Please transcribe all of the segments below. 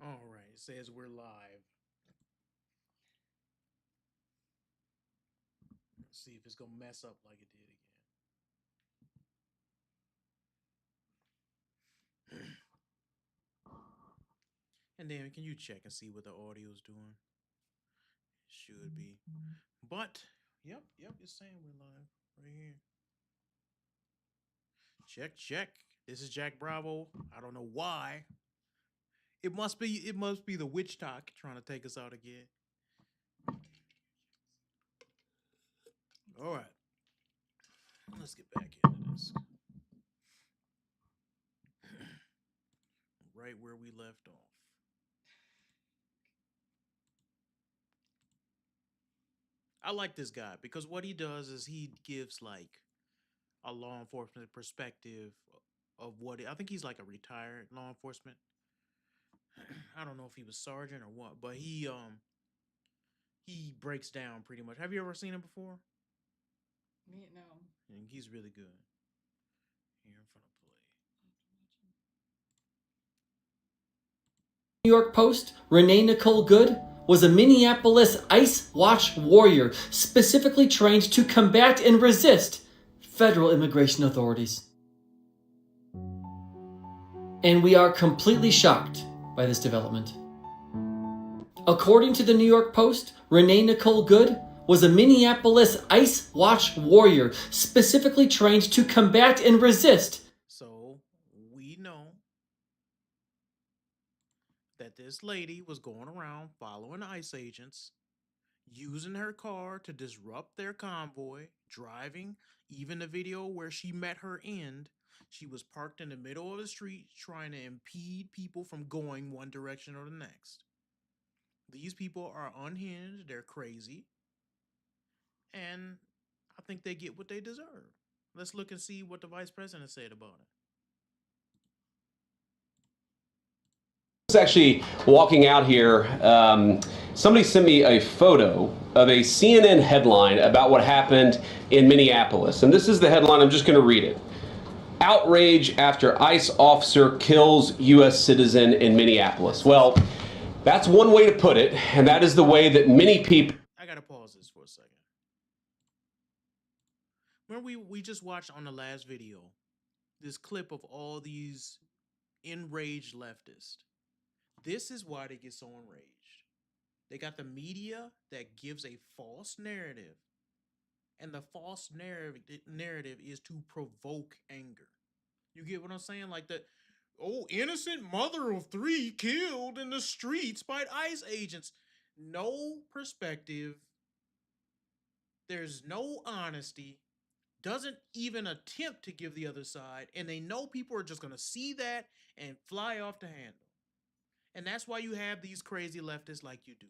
All right, it says we're live. Let's see if it's gonna mess up like it did again. And then can you check and see what the audio's doing? Should be. But yep, it's saying we're live right here. Check, check. This is Jack Bravo. I don't know why. It must be the witch talk trying to take us out again. All right. Let's get back into this. Right where we left off. I like this guy because what he does is he gives like a law enforcement perspective of what I think he's like a retired law enforcement. I don't know if he was sergeant or what, but he breaks down pretty much. Have you ever seen him before? Me, no. And he's really good. Here in front of play. New York Post, Renee Nicole Good was a Minneapolis ICE Watch warrior specifically trained to combat and resist federal immigration authorities. And we are completely shocked by this development. According to the New York Post, Renee Nicole Good was a Minneapolis ICE Watch warrior specifically trained to combat and resist. So we know that this lady was going around following ICE agents, using her car to disrupt their convoy, driving, even the video where she met her end. She was parked in the middle of the street trying to impede people from going one direction or the next. These people are unhinged, they're crazy, and I think they get what they deserve. Let's look and see what the vice president said about it. Was actually walking out here. Somebody sent me a photo of a CNN headline about what happened in Minneapolis. And this is the headline. I'm just going to read it. Outrage after ICE officer kills U.S. citizen in Minneapolis. Well, that's one way to put it. And that is the way that many people. I got to pause this for a second. Remember, we just watched on the last video this clip of all these enraged leftists. This is why they get so enraged. They got the media that gives a false narrative, and the false narrative is to provoke anger. You get what I'm saying? Like the innocent mother of three killed in the streets by ICE agents. No perspective. There's no honesty. Doesn't even attempt to give the other side, and they know people are just going to see that and fly off the handle. And that's why you have these crazy leftists like you do.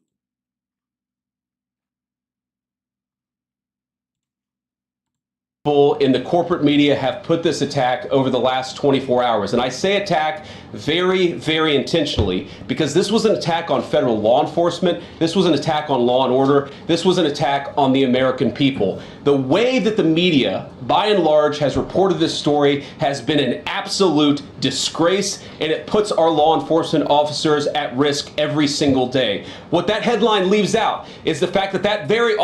In the corporate media have put this attack over the last 24 hours. And I say attack very, very intentionally because this was an attack on federal law enforcement. This was an attack on law and order. This was an attack on the American people. The way that the media, by and large, has reported this story has been an absolute disgrace, and it puts our law enforcement officers at risk every single day. What that headline leaves out is the fact that that very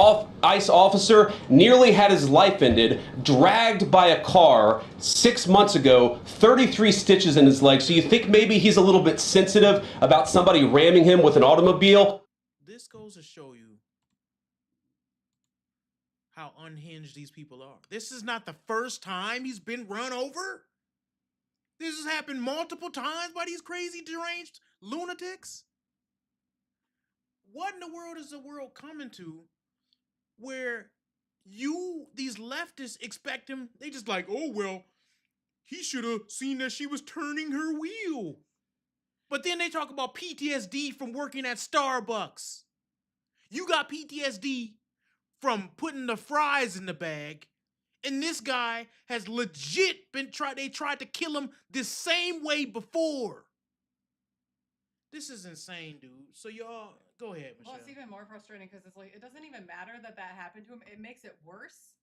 ICE officer nearly had his life ended, dragged by a car 6 months ago, 33 stitches in his leg. So you think maybe he's a little bit sensitive about somebody ramming him with an automobile? This goes to show you how unhinged these people are. This is not the first time he's been run over. This has happened multiple times by these crazy, deranged lunatics. What in the world is the world coming to where these leftists expect him? They just like, oh, well, he should have seen that she was turning her wheel. But then they talk about PTSD from working at Starbucks. You got PTSD from putting the fries in the bag, and this guy has legit they tried to kill him the same way before. This is insane, dude. So y'all, go ahead, Michelle. Well, it's even more frustrating because it's like, it doesn't even matter that happened to him. It makes it worse.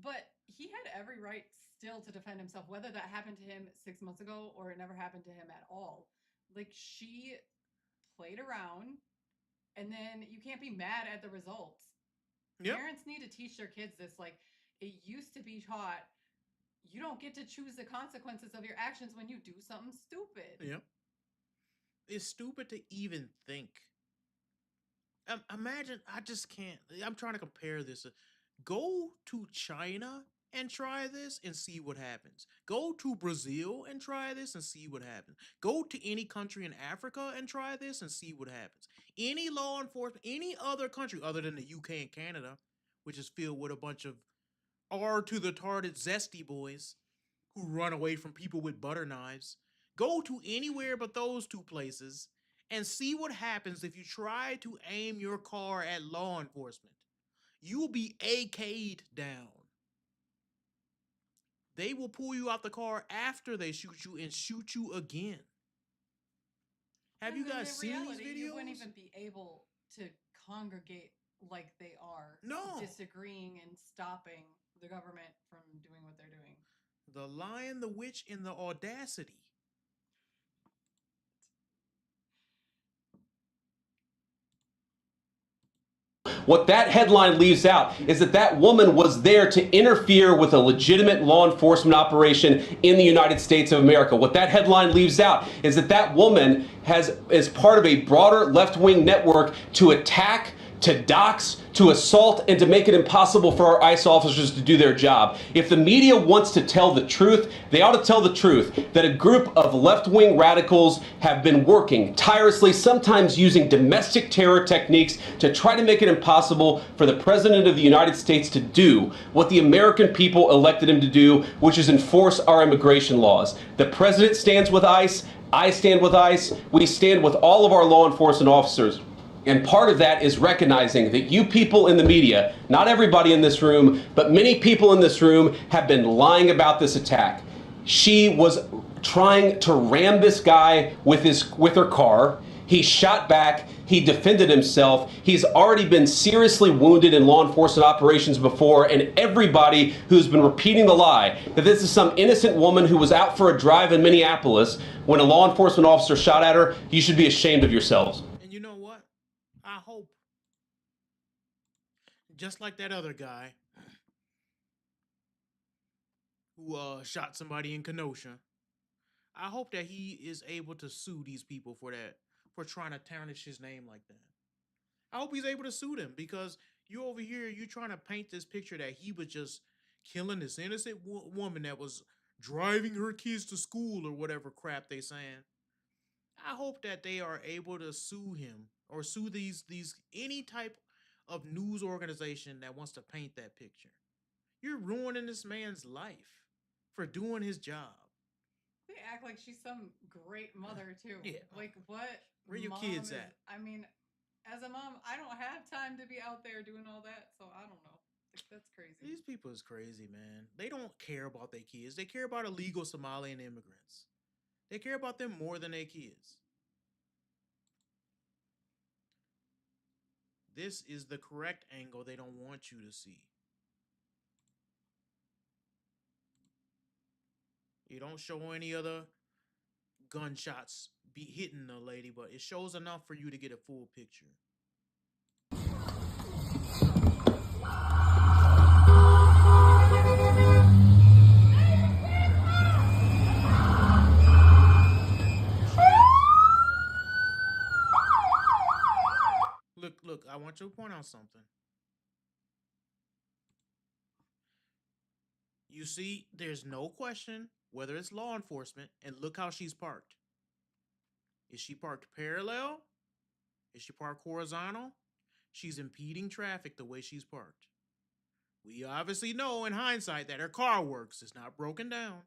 But he had every right still to defend himself, whether that happened to him 6 months ago or it never happened to him at all. Like, she played around, and then you can't be mad at the results. Yep. Parents need to teach their kids this. Like, it used to be taught, you don't get to choose the consequences of your actions when you do something stupid. Yep. It's stupid to even think. Imagine, I just can't. I'm trying to compare this. Go to China and try this and see what happens. Go to Brazil and try this and see what happens. Go to any country in Africa and try this and see what happens. Any law enforcement, any other country other than the UK and Canada, which is filled with a bunch of R to the tarded zesty boys who run away from people with butter knives. Go to anywhere but those two places and see what happens if you try to aim your car at law enforcement. You will be AK'd down. They will pull you out the car after they shoot you and shoot you again. Have you guys seen these videos? You wouldn't even be able to congregate like they are. No. Disagreeing and stopping the government from doing what they're doing. The Lion, the Witch, and the Audacity. What that headline leaves out is that that woman was there to interfere with a legitimate law enforcement operation in the United States of America. What that headline leaves out is that that woman is part of a broader left-wing network to attack, to dox, to assault, and to make it impossible for our ICE officers to do their job. If the media wants to tell the truth, they ought to tell the truth that a group of left-wing radicals have been working tirelessly, sometimes using domestic terror techniques to try to make it impossible for the President of the United States to do what the American people elected him to do, which is enforce our immigration laws. The President stands with ICE, I stand with ICE, we stand with all of our law enforcement officers. And part of that is recognizing that you people in the media, not everybody in this room, but many people in this room have been lying about this attack. She was trying to ram this guy with her car. He shot back. He defended himself. He's already been seriously wounded in law enforcement operations before, and everybody who's been repeating the lie that this is some innocent woman who was out for a drive in Minneapolis when a law enforcement officer shot at her, you should be ashamed of yourselves. And you know what? I hope, just like that other guy who shot somebody in Kenosha, I hope that he is able to sue these people for that, for trying to tarnish his name like that. I hope he's able to sue them, because you over here, you trying to paint this picture that he was just killing this innocent woman that was driving her kids to school or whatever crap they saying. I hope that they are able to sue him or sue these any type of news organization that wants to paint that picture. You're ruining this man's life for doing his job. They act like she's some great mother too. Yeah. Like, what? Where your kids at? I mean, as a mom, I don't have time to be out there doing all that, so I don't know. Like, that's crazy. These people is crazy, man. They don't care about their kids. They care about illegal Somalian immigrants. They care about them more than their kids. This is the correct angle they don't want you to see. You don't show any other gunshots be hitting the lady, but it shows enough for you to get a full picture. Look, I want you to point out something. You see, there's no question whether it's law enforcement, and look how she's parked. Is she parked parallel? Is she parked horizontal? She's impeding traffic the way she's parked. We obviously know in hindsight that her car works. It's not broken down.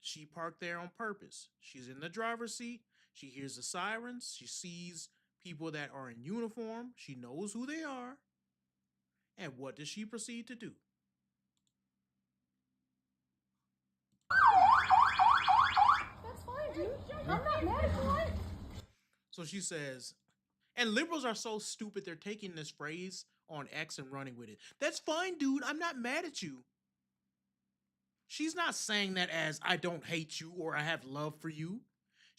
She parked there on purpose. She's in the driver's seat. She hears the sirens. She sees people that are in uniform. She knows who they are. And what does she proceed to do? That's fine, dude. I'm not mad at you. So she says, and liberals are so stupid, they're taking this phrase on X and running with it. That's fine, dude. I'm not mad at you. She's not saying that as I don't hate you or I have love for you.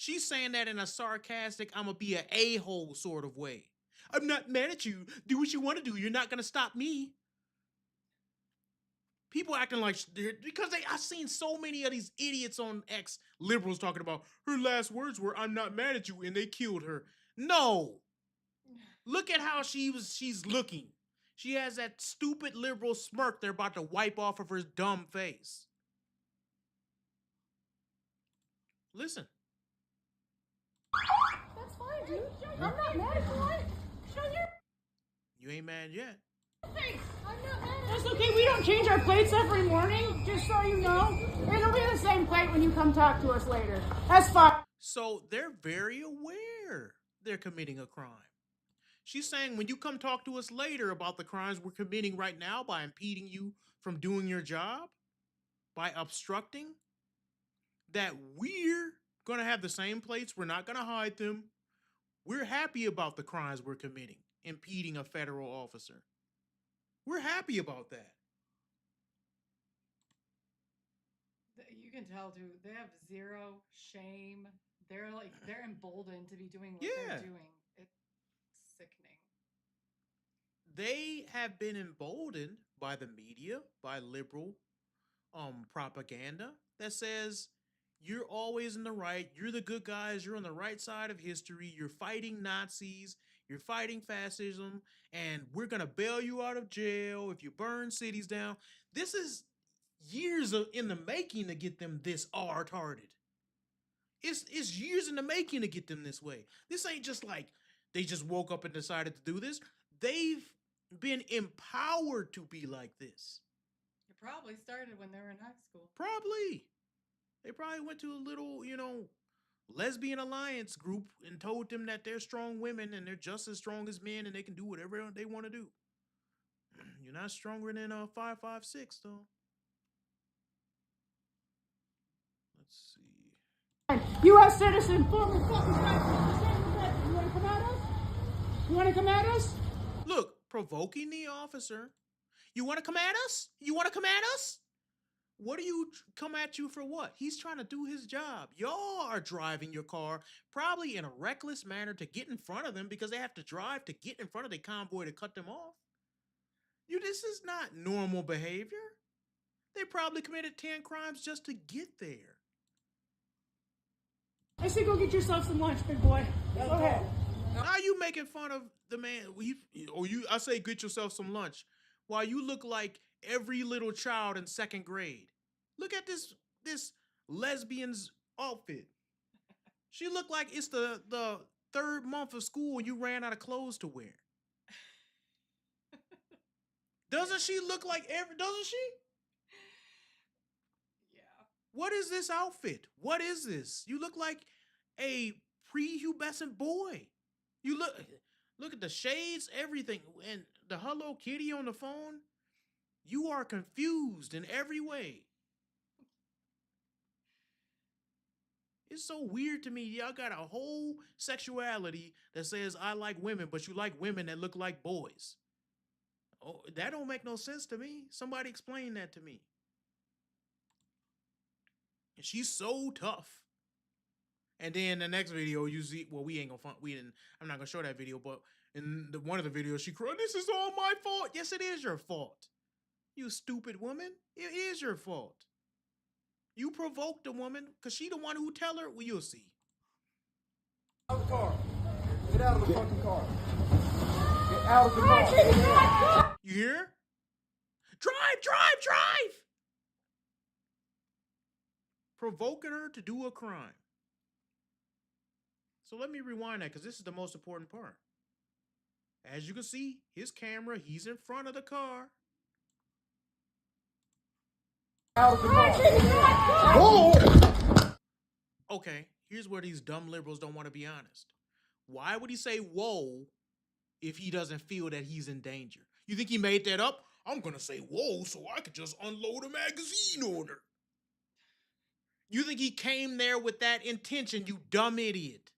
She's saying that in a sarcastic, I'm gonna be an a-hole sort of way. I'm not mad at you. Do what you want to do. You're not gonna stop me. People acting like because I've seen so many of these idiots on X, liberals talking about her last words were "I'm not mad at you," and they killed her. No, look at how she's looking. She has that stupid liberal smirk they're about to wipe off of her dumb face. Listen. That's fine, dude. I'm not mad at you. Show your You ain't mad yet. face. I'm not mad at you. That's okay. We don't change our plates every morning, just so you know. It'll be the same plate when you come talk to us later. That's fine. So they're very aware they're committing a crime. She's saying when you come talk to us later about the crimes we're committing right now by impeding you from doing your job, by obstructing, that we're going to have the same plates. We're not going to hide them. We're happy about the crimes we're committing, impeding a federal officer. We're happy about that. You can tell, dude, they have zero shame. They're emboldened to be doing what Yeah. they're doing. It's sickening. They have been emboldened by the media, by liberal propaganda that says you're always in the right, you're the good guys, you're on the right side of history, you're fighting Nazis, you're fighting fascism, and we're gonna bail you out of jail if you burn cities down. This is years in the making to get them this retarded. It's years in the making to get them this way. This ain't just like they just woke up and decided to do this. They've been empowered to be like this. It probably started when they were in high school. Probably. They probably went to a little, lesbian alliance group and told them that they're strong women and they're just as strong as men and they can do whatever they want to do. You're not stronger than 556 though. Let's see. U.S. citizen, former fucking president. You want to come at us? You want to come at us? Look, provoking the officer. You want to come at us? You want to come at us? What do you come at you for what? He's trying to do his job. Y'all are driving your car probably in a reckless manner to get in front of them because they have to drive to get in front of the convoy to cut them off. This is not normal behavior. They probably committed 10 crimes just to get there. I say go get yourself some lunch, big boy. Go ahead. Now you making fun of the man. I say get yourself some lunch. While you look like every little child in 2nd grade. Look at this lesbian's outfit. She looked like it's the 3rd month of school and you ran out of clothes to wear. Doesn't she look like doesn't she? Yeah. What is this outfit? What is this? You look like a prepubescent boy. You look at the shades, everything, and the Hello Kitty on the phone. You are confused in every way. It's so weird to me. Y'all got a whole sexuality that says I like women, but you like women that look like boys. Oh, that don't make no sense to me. Somebody explain that to me. And she's so tough. And then the next video, you see, well, I'm not gonna show that video, but in one of the videos, she cried, "This is all my fault." Yes, it is your fault. You stupid woman. It is your fault. You provoked the woman because she the one who tell her. Well, you'll see. Out of the car. Get out of the fucking car. Get out of the car. You hear? Drive! Provoking her to do a crime. So let me rewind that because this is the most important part. As you can see, his camera, he's in front of the car. Out of the car. Whoa! Okay, here's where these dumb liberals don't want to be honest. Why would he say whoa if he doesn't feel that he's in danger? You think he made that up? I'm going to say whoa so I could just unload a magazine on her. You think he came there with that intention, you dumb idiot?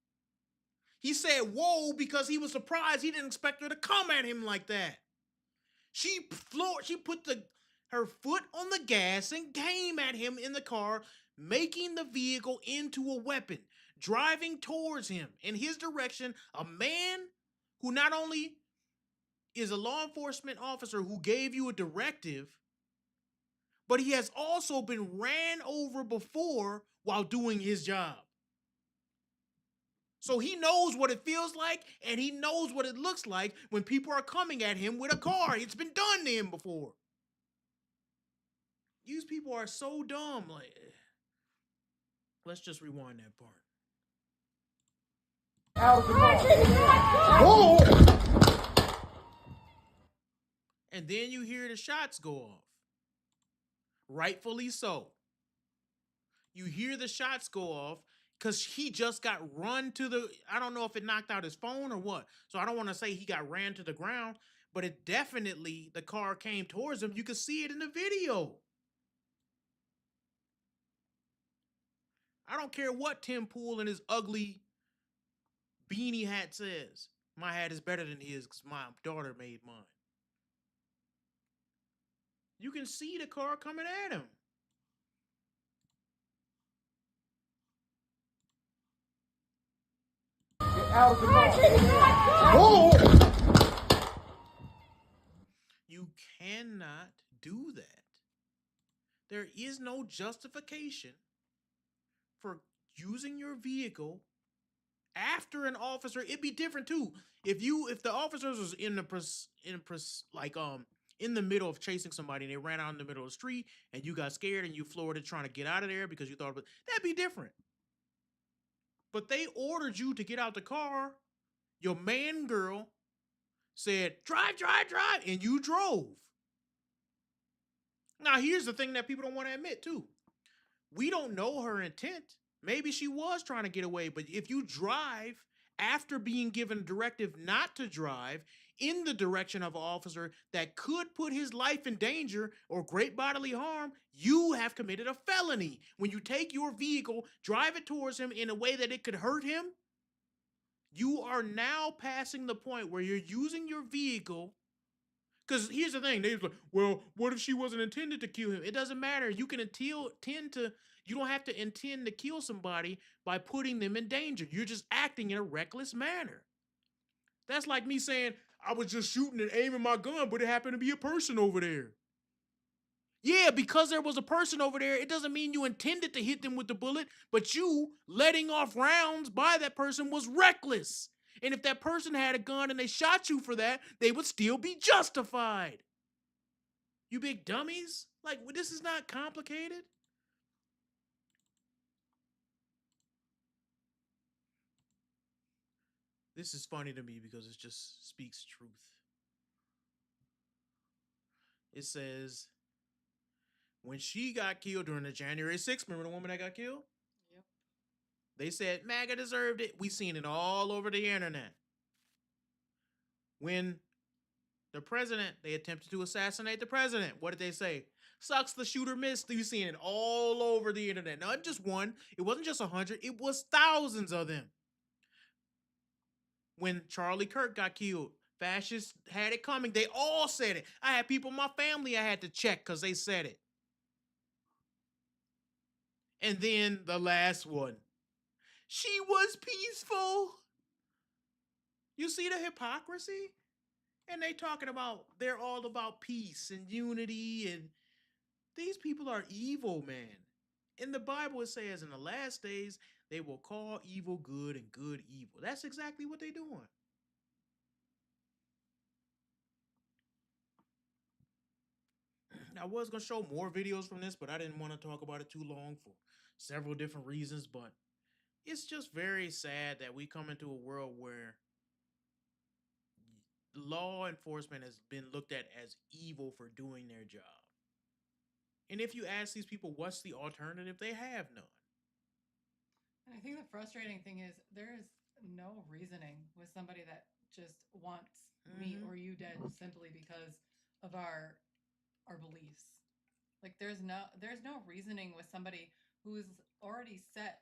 He said whoa because he was surprised he didn't expect her to come at him like that. She put her foot on the gas and came at him in the car, making the vehicle into a weapon. driving towards him in his direction, a man who not only is a law enforcement officer who gave you a directive, but he has also been ran over before while doing his job. So he knows what it feels like, and he knows what it looks like when people are coming at him with a car. It's been done to him before. These people are so dumb. Like, let's just rewind that part. Out of the car. Whoa! And then you hear the shots go off. Rightfully so. You hear the shots go off because he just got run to the, I don't know if it knocked out his phone or what. So I don't want to say he got ran to the ground, but it definitely, the car came towards him. You could see it in the video. I don't care what Tim Pool and his ugly beanie hat says. My hat is better than his because my daughter made mine. You can see the car coming at him. Get out of the car. Whoa! You cannot do that. There is no justification for using your vehicle after an officer. It'd be different too. If the officers was in the middle of chasing somebody and they ran out in the middle of the street and you got scared and you floored it trying to get out of there because you thought that'd be different. But they ordered you to get out the car. Your man girl said, drive, drive, drive, and you drove. Now, here's the thing that people don't want to admit too. We don't know her intent. Maybe she was trying to get away, but if you drive after being given a directive not to drive in the direction of an officer that could put his life in danger or great bodily harm, you have committed a felony. When you take your vehicle, drive it towards him in a way that it could hurt him, you are now passing the point where you're using your vehicle. Because here's the thing, they was like, well, what if she wasn't intended to kill him? It doesn't matter. You can you don't have to intend to kill somebody by putting them in danger. You're just acting in a reckless manner. That's like me saying, I was just shooting and aiming my gun, but it happened to be a person over there. Yeah, because there was a person over there, it doesn't mean you intended to hit them with the bullet, but you letting off rounds by that person was reckless. And if that person had a gun and they shot you for that, they would still be justified. You big dummies. Like, this is not complicated. This is funny to me because it just speaks truth. It says, when she got killed during the January 6th, remember the woman that got killed? Yep. They said MAGA deserved it. We seen it all over the internet. When the president, they attempted to assassinate the president. What did they say? Sucks the shooter missed. You've seen it all over the internet. Not just one. It wasn't just 100. It was thousands of them. When Charlie Kirk got killed, fascists had it coming. They all said it. I had people in my family I had to check because they said it. And then the last one. She was peaceful. You see the hypocrisy? And they talking about, they're all about peace and unity, and these people are evil, man. In the Bible, it says in the last days, they will call evil good and good evil. That's exactly what they're doing. I was going to show more videos from this, but I didn't want to talk about it too long for several different reasons. But it's just very sad that we come into a world where law enforcement has been looked at as evil for doing their job. And if you ask these people, what's the alternative? They have none. And I think the frustrating thing is there is no reasoning with somebody that just wants me or you dead simply because of our beliefs. Like there's no reasoning with somebody who's already set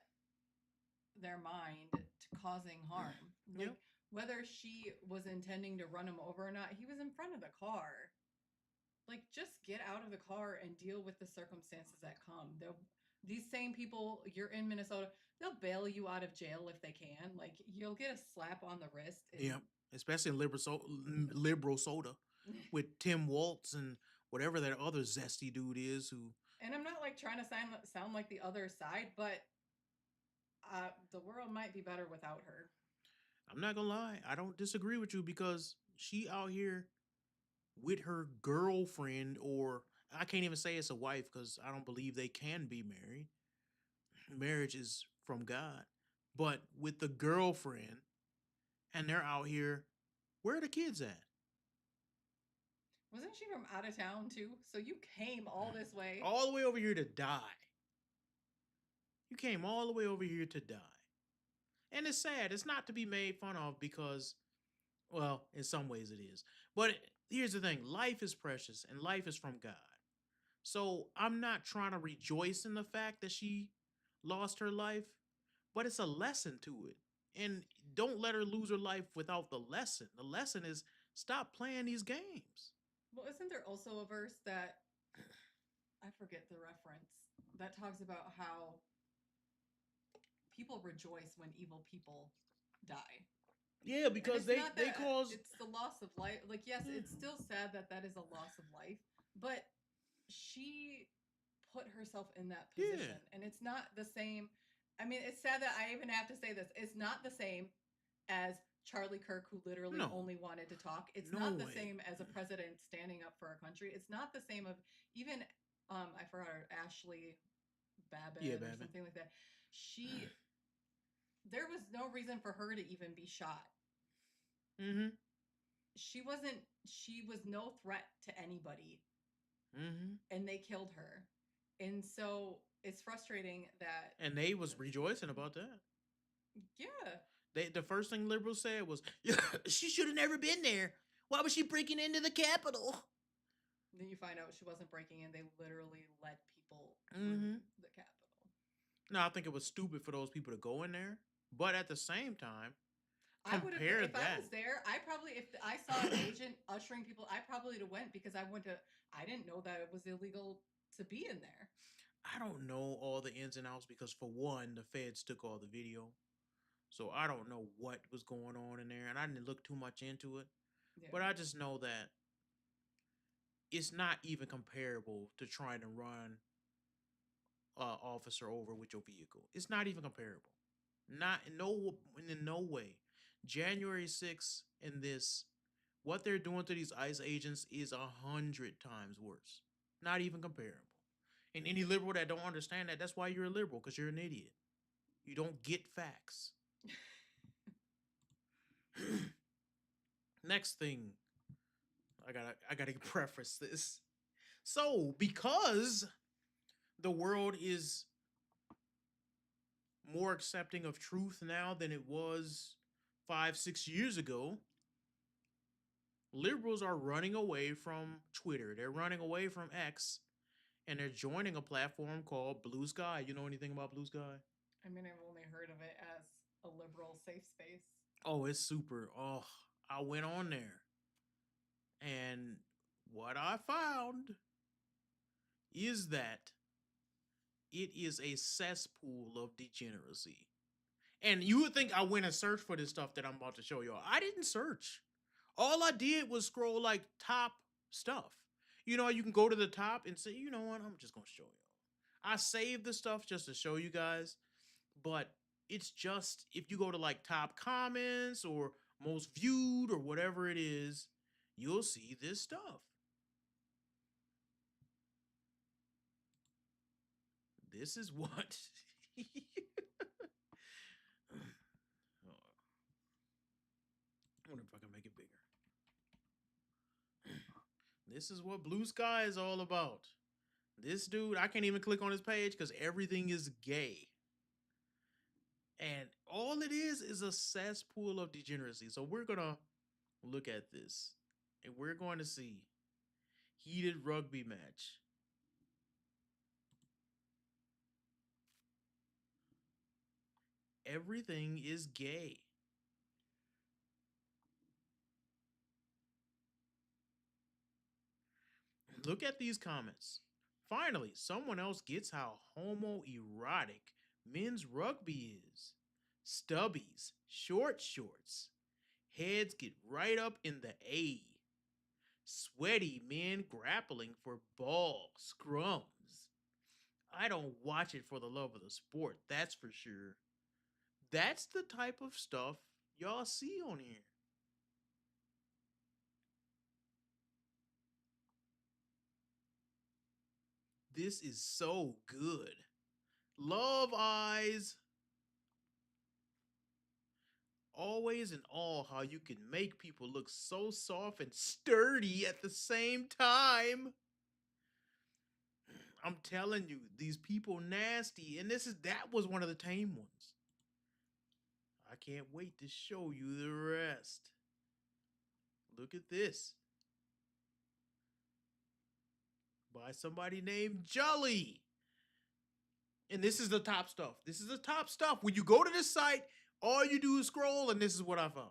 their mind to causing harm. Like, Yep. whether she was intending to run him over or not, he was in front of the car. Like, just get out of the car and deal with the circumstances that come. These same people, you're in Minnesota, they'll bail you out of jail if they can. Like, you'll get a slap on the wrist. And Yeah, especially in liberal soda with Tim Waltz and whatever that other zesty dude is who. And I'm not like trying to sound like the other side, but the world might be better without her. I'm not gonna lie, I don't disagree with you because she out here with her girlfriend, or I can't even say it's a wife because I don't believe they can be married. Marriage is from God, but with the girlfriend, and they're out here. Where are the kids at? Wasn't she from out of town too? So you came all this way. All the way over here to die. You came all the way over here to die. And it's sad. It's not to be made fun of because, well, in some ways it is. But here's the thing. Life is precious and life is from God. So I'm not trying to rejoice in the fact that she lost her life, but it's a lesson to it. And don't let her lose her life without the lesson. The lesson is stop playing these games. Well, isn't there also a verse that, I forget the reference, that talks about how people rejoice when evil people die? Yeah, because they cause... It's the loss of life. Like, yes, it's still sad that that is a loss of life, but she put herself in that position, and it's not the same. I mean, it's sad that I even have to say this. It's not the same as Charlie Kirk, who literally only wanted to talk. It's not the same as a president standing up for our country. It's not the same of even, I forgot her, Ashley Babbitt or something like that. There was no reason for her to even be shot. Mm-hmm. She was no threat to anybody. Mm-hmm. And they killed her. And so it's frustrating that... And they was rejoicing about that. Yeah. The first thing liberals said was, she should have never been there. Why was she breaking into the Capitol? Then you find out she wasn't breaking in. They literally led people through the Capitol. No, I think it was stupid for those people to go in there. But at the same time, if I was there, if I saw an agent ushering people, I probably would have went because I didn't know that it was illegal to be in there. I don't know all the ins and outs because, for one, the feds took all the video. So I don't know what was going on in there, and I didn't look too much into it. Yeah. But I just know that it's not even comparable to trying to run an officer over with your vehicle. It's not even comparable. Not in no way. January 6th and this, what they're doing to these ICE agents is 100 times worse. Not even comparable. And any liberal that don't understand that, that's why you're a liberal, because you're an idiot. You don't get facts. Next thing, I gotta preface this. So, because the world is more accepting of truth now than it was 5-6 years ago, liberals are running away from Twitter. They're running away from X, and they're joining a platform called Bluesky. You know anything about Bluesky? I mean, I've only heard of it as a liberal safe space. Oh, it's super. Oh, I went on there, and what I found is that it is a cesspool of degeneracy. And you would think I went and searched for this stuff that I'm about to show y'all. I didn't search. All I did was scroll like top stuff. You know, you can go to the top and say, you know what, I'm just going to show y'all. I saved the stuff just to show you guys. But it's just, if you go to like top comments or most viewed or whatever it is, you'll see this stuff. This is what... I wonder if I can make it bigger. This is what Bluesky is all about. This dude, I can't even click on his page because everything is gay. And all it is a cesspool of degeneracy. So we're going to look at this. And we're going to see heated rugby match. Everything is gay. Look at these comments. Finally, someone else gets how homoerotic men's rugby is. stubbies, short shorts. Heads get right up in the A. Sweaty men grappling for ball scrums. I don't watch it for the love of the sport, that's for sure. That's the type of stuff y'all see on here. This is so good. Love eyes. Always in awe how you can make people look so soft and sturdy at the same time. I'm telling you, these people nasty, and that was one of the tame ones. I can't wait to show you the rest. Look at this. By somebody named Jolly. And this is the top stuff. This is the top stuff. When you go to this site, all you do is scroll, and this is what I found.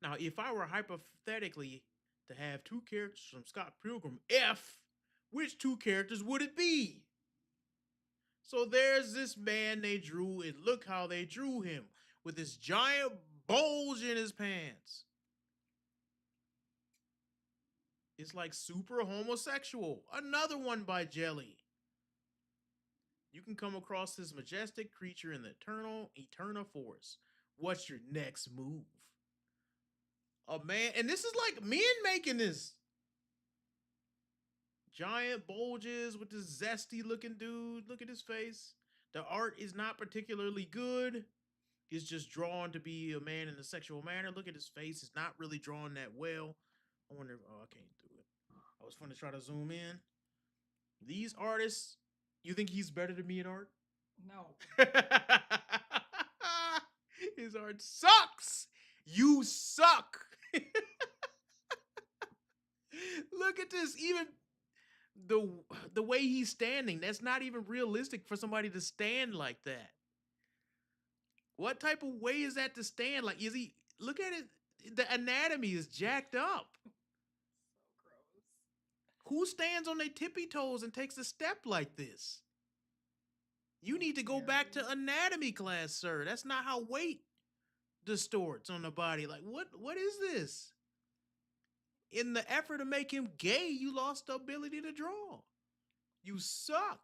Now, if I were hypothetically to have two characters from Scott Pilgrim, which two characters would it be? So there's this man they drew, and look how they drew him with this giant bulge in his pants. It's like super homosexual. Another one by Jelly. You can come across this majestic creature in the eternal forest. What's your next move? A man, and this is like men making this. Giant bulges with this zesty looking dude. Look at his face. The art is not particularly good. It's just drawn to be a man in a sexual manner. Look at his face. It's not really drawn that well. I wonder if, I can't do it. I was fun to try to zoom in. These artists, you think he's better than me in art? No. His art sucks. You suck. Look at this. Even the way he's standing, that's not even realistic for somebody to stand like that. What type of way is that to stand? Like, is he, look at it. The anatomy is jacked up. So gross. Who stands on their tippy toes and takes a step like this? You need to go back to anatomy class, sir. That's not how weight distorts on the body. Like, what is this? In the effort to make him gay, you lost the ability to draw. You suck.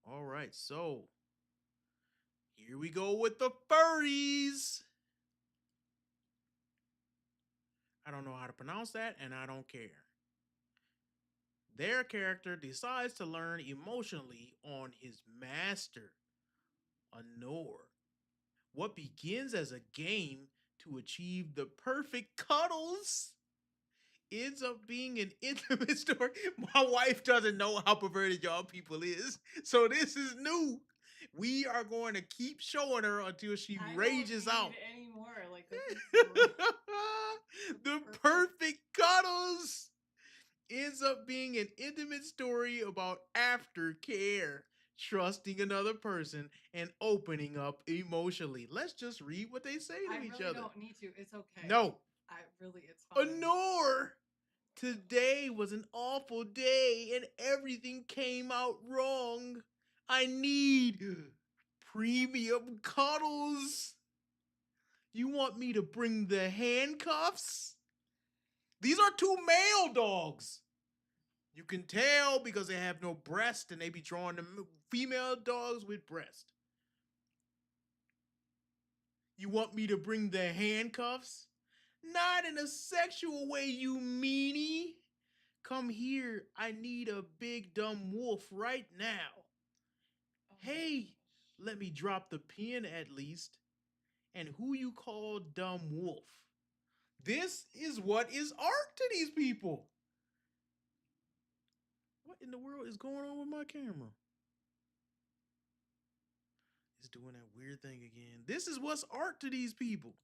All right, so here we go with the furries. I don't know how to pronounce that, and I don't care. Their character decides to learn emotionally on his master, Honor. What begins as a game to achieve the perfect cuddles ends up being an intimate story. My wife doesn't know how perverted y'all people is, so this is new. We are going to keep showing her until she rages out. Anymore. Like, this is the perfect cuddles ends up being an intimate story about aftercare, trusting another person, and opening up emotionally. Let's just read what they say to each other. I don't need to. It's okay. No. It's fine. Honor, today was an awful day and everything came out wrong. I need premium cuddles. You want me to bring the handcuffs? These are two male dogs. You can tell because they have no breast and they be drawing the female dogs with breast. You want me to bring the handcuffs? Not in a sexual way, you meanie. Come here. I need a big dumb wolf right now. Oh, hey, let me drop the pin at least. And who you call dumb wolf? This is what is art to these people. What in the world is going on with my camera? It's doing that weird thing again. This is what's art to these people.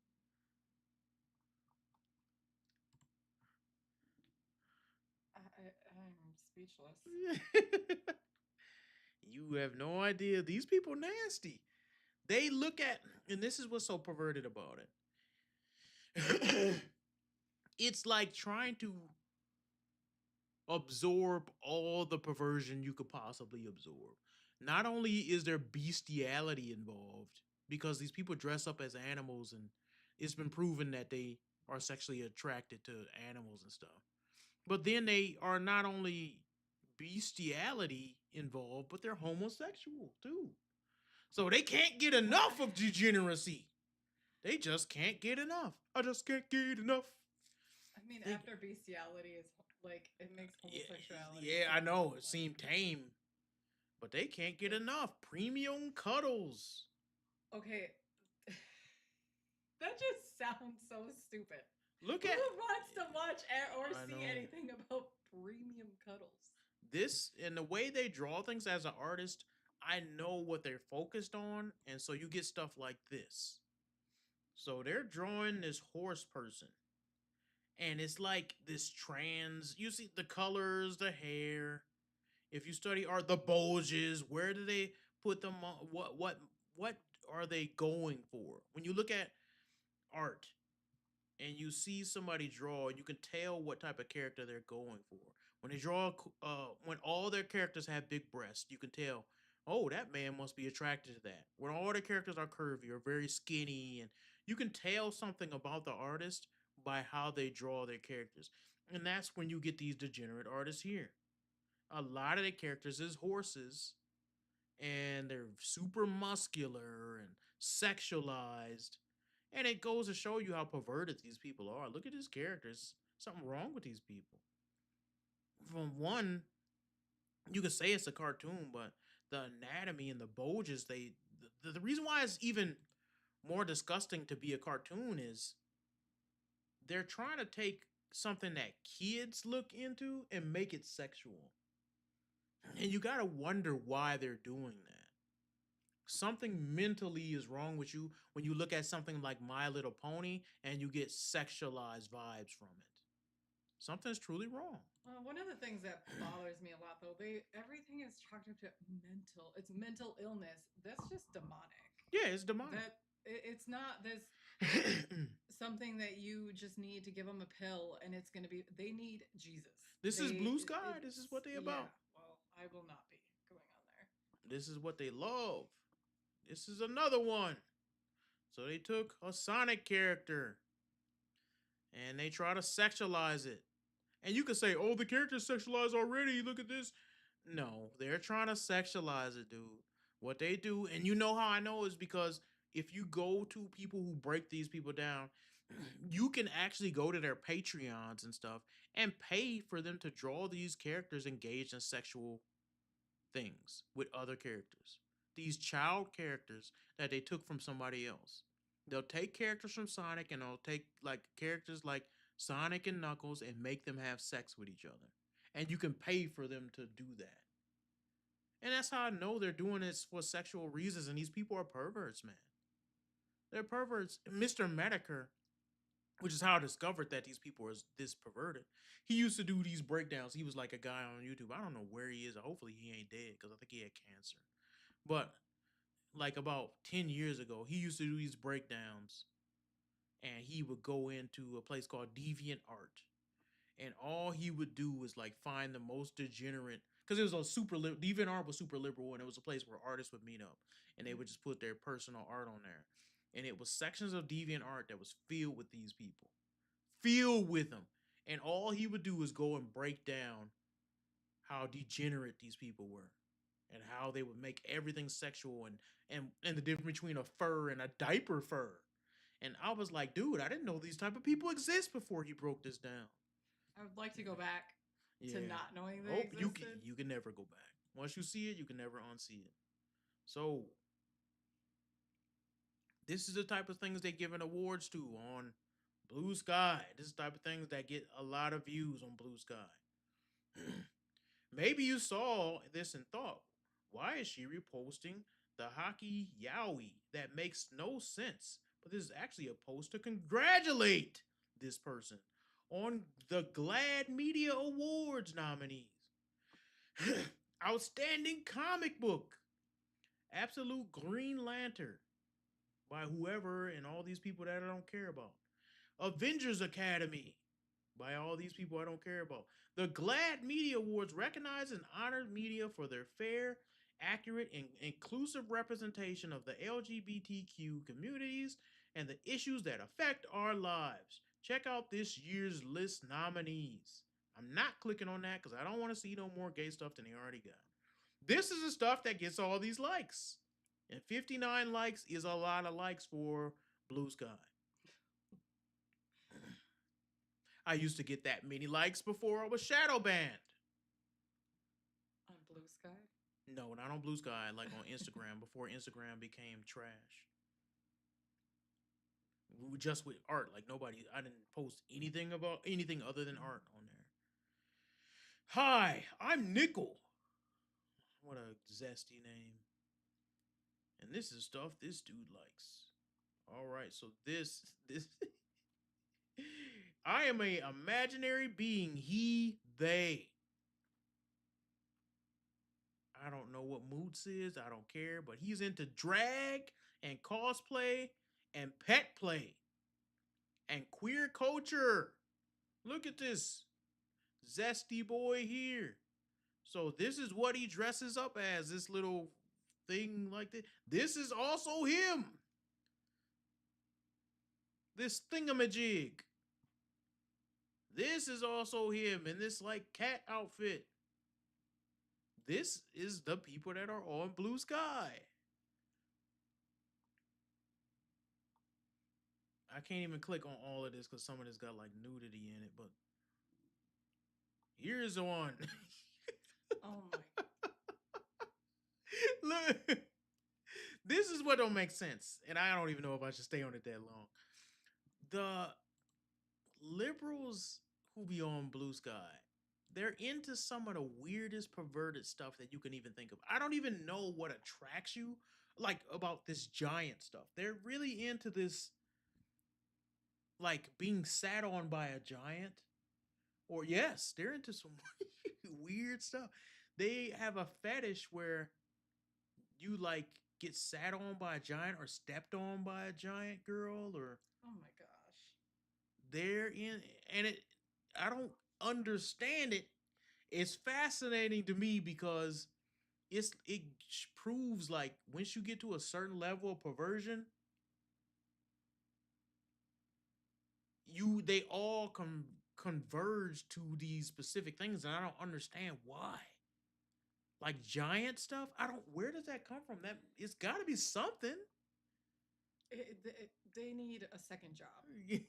I'm speechless. You have no idea. These people nasty. They look at, and this is what's so perverted about it. It's like trying to absorb all the perversion you could possibly absorb. not only is there bestiality involved because these people dress up as animals and it's been proven that they are sexually attracted to animals and stuff, but then they are not only bestiality involved, but they're homosexual too. So they can't get enough of degeneracy. They just can't get enough. I just can't get enough. I mean, They- after bestiality is like it makes homosexuality. Yeah, I seem know. like- It seemed tame, but they can't get enough. Premium cuddles. Okay, that just sounds so stupid. Look Who at wants to watch or I see know. anything about premium cuddles? this and the way they draw things as an artist. I know what they're focused on, and so you get stuff like this. So they're drawing this horse person, and it's like this trans. You see the colors, the hair. If you study art, the bulges. Where do they put them on? What are they going for? When you look at art and you see somebody draw, you can tell what type of character they're going for. When they draw, when all their characters have big breasts, you can tell. Oh, that man must be attracted to that. When all the characters are curvy or very skinny, and you can tell something about the artist by how they draw their characters, and that's when you get these degenerate artists here. A lot of the characters is horses, and they're super muscular and sexualized, and it goes to show you how perverted these people are. Look at these characters. Something wrong with these people. From one, you could say it's a cartoon, but the anatomy and the bulges, the reason why it's even more disgusting to be a cartoon is they're trying to take something that kids look into and make it sexual. And you gotta wonder why they're doing that. Something mentally is wrong with you when you look at something like My Little Pony and you get sexualized vibes from it. Something's truly wrong. One of the things that bothers me a lot, though, everything is chalked up to mental. It's mental illness. That's just demonic. Yeah, it's demonic. It's not this something that you just need to give them a pill and it's going to be. They need Jesus. This is Blue Sky. This is what they about. Yeah, well, I will not be going on there. This is what they love. This is another one. So they took a Sonic character and they try to sexualize it. And you can say, oh, the character's sexualized already. Look at this. No, they're trying to sexualize it, dude. What they do, and you know how I know is because if you go to people who break these people down, you can actually go to their Patreons and stuff and pay for them to draw these characters engaged in sexual things with other characters. These child characters that they took from somebody else. They'll take characters from Sonic and they'll take like characters like Sonic and Knuckles and make them have sex with each other. And you can pay for them to do that. And that's how I know they're doing this for sexual reasons. And these people are perverts, man. They're perverts. Mr. Medicare, which is how I discovered that these people are this perverted. He used to do these breakdowns. He was like a guy on YouTube. I don't know where he is. Hopefully he ain't dead because I think he had cancer. But like about 10 years ago, he used to do these breakdowns. And he would go into a place called Deviant Art. And all he would do was like find the most degenerate, because it was a super Deviant Art was super liberal, and it was a place where artists would meet up, and they would just put their personal art on there, and it was sections of Deviant Art that was filled with these people, filled with them, and all he would do was go and break down how degenerate these people were, and how they would make everything sexual, and the difference between a fur and a diaper fur. And I was like, dude, I didn't know these type of people exist before he broke this down. I would like to go back to not knowing they Oh, existed. you can never go back. Once you see it, you can never unsee it. So this is the type of things they giving awards to on Blue Sky. This is the type of things that get a lot of views on Blue Sky. Maybe you saw this and thought, why is she reposting the hockey yaoi? That makes no sense. But this is actually a post to congratulate this person on the GLAAD Media Awards nominees. Outstanding comic book. Absolute Green Lantern by whoever and all these people that I don't care about. Avengers Academy by all these people I don't care about. The GLAAD Media Awards recognize and honor media for their fair accurate and inclusive representation of the LGBTQ communities and the issues that affect our lives. Check out this year's list nominees. I'm not clicking on that because I don't want to see no more gay stuff than they already got. This is the stuff that gets all these likes. And 59 likes is a lot of likes for Bluesky. I used to get that many likes before I was shadow banned. On Bluesky? No, not on Bluesky, like on Instagram before Instagram became trash. Just with art, like nobody, I didn't post anything about anything other than art on there. Hi, I'm Nickel. What a zesty name. And this is stuff this dude likes. All right, so this I am a imaginary being, he, they. I don't know what Moots is, I don't care, but he's into drag and cosplay and pet play and queer culture. Look at this zesty boy here. So this is what he dresses up as, this little thing like this. This is also him. This thingamajig. This is also him in this like cat outfit. This is the people that are on Bluesky. I can't even click on all of this because some of this got like nudity in it, but here's one. Oh my. Look, this is what don't make sense, and I don't even know if I should stay on it that long. The liberals who be on Bluesky, they're into some of the weirdest perverted stuff that you can even think of. I don't even know what attracts you, like about this giant stuff. They're really into this, like being sat on by a giant. Or yes, they're into some weird stuff. They have a fetish where you like get sat on by a giant or stepped on by a giant girl, or Oh my gosh. they're in, and I don't understand it. It's fascinating to me because it proves like once you get to a certain level of perversion, they all converge to these specific things, and I don't understand why. Like giant stuff, where does that come from? That it's got to be something. They need a second job.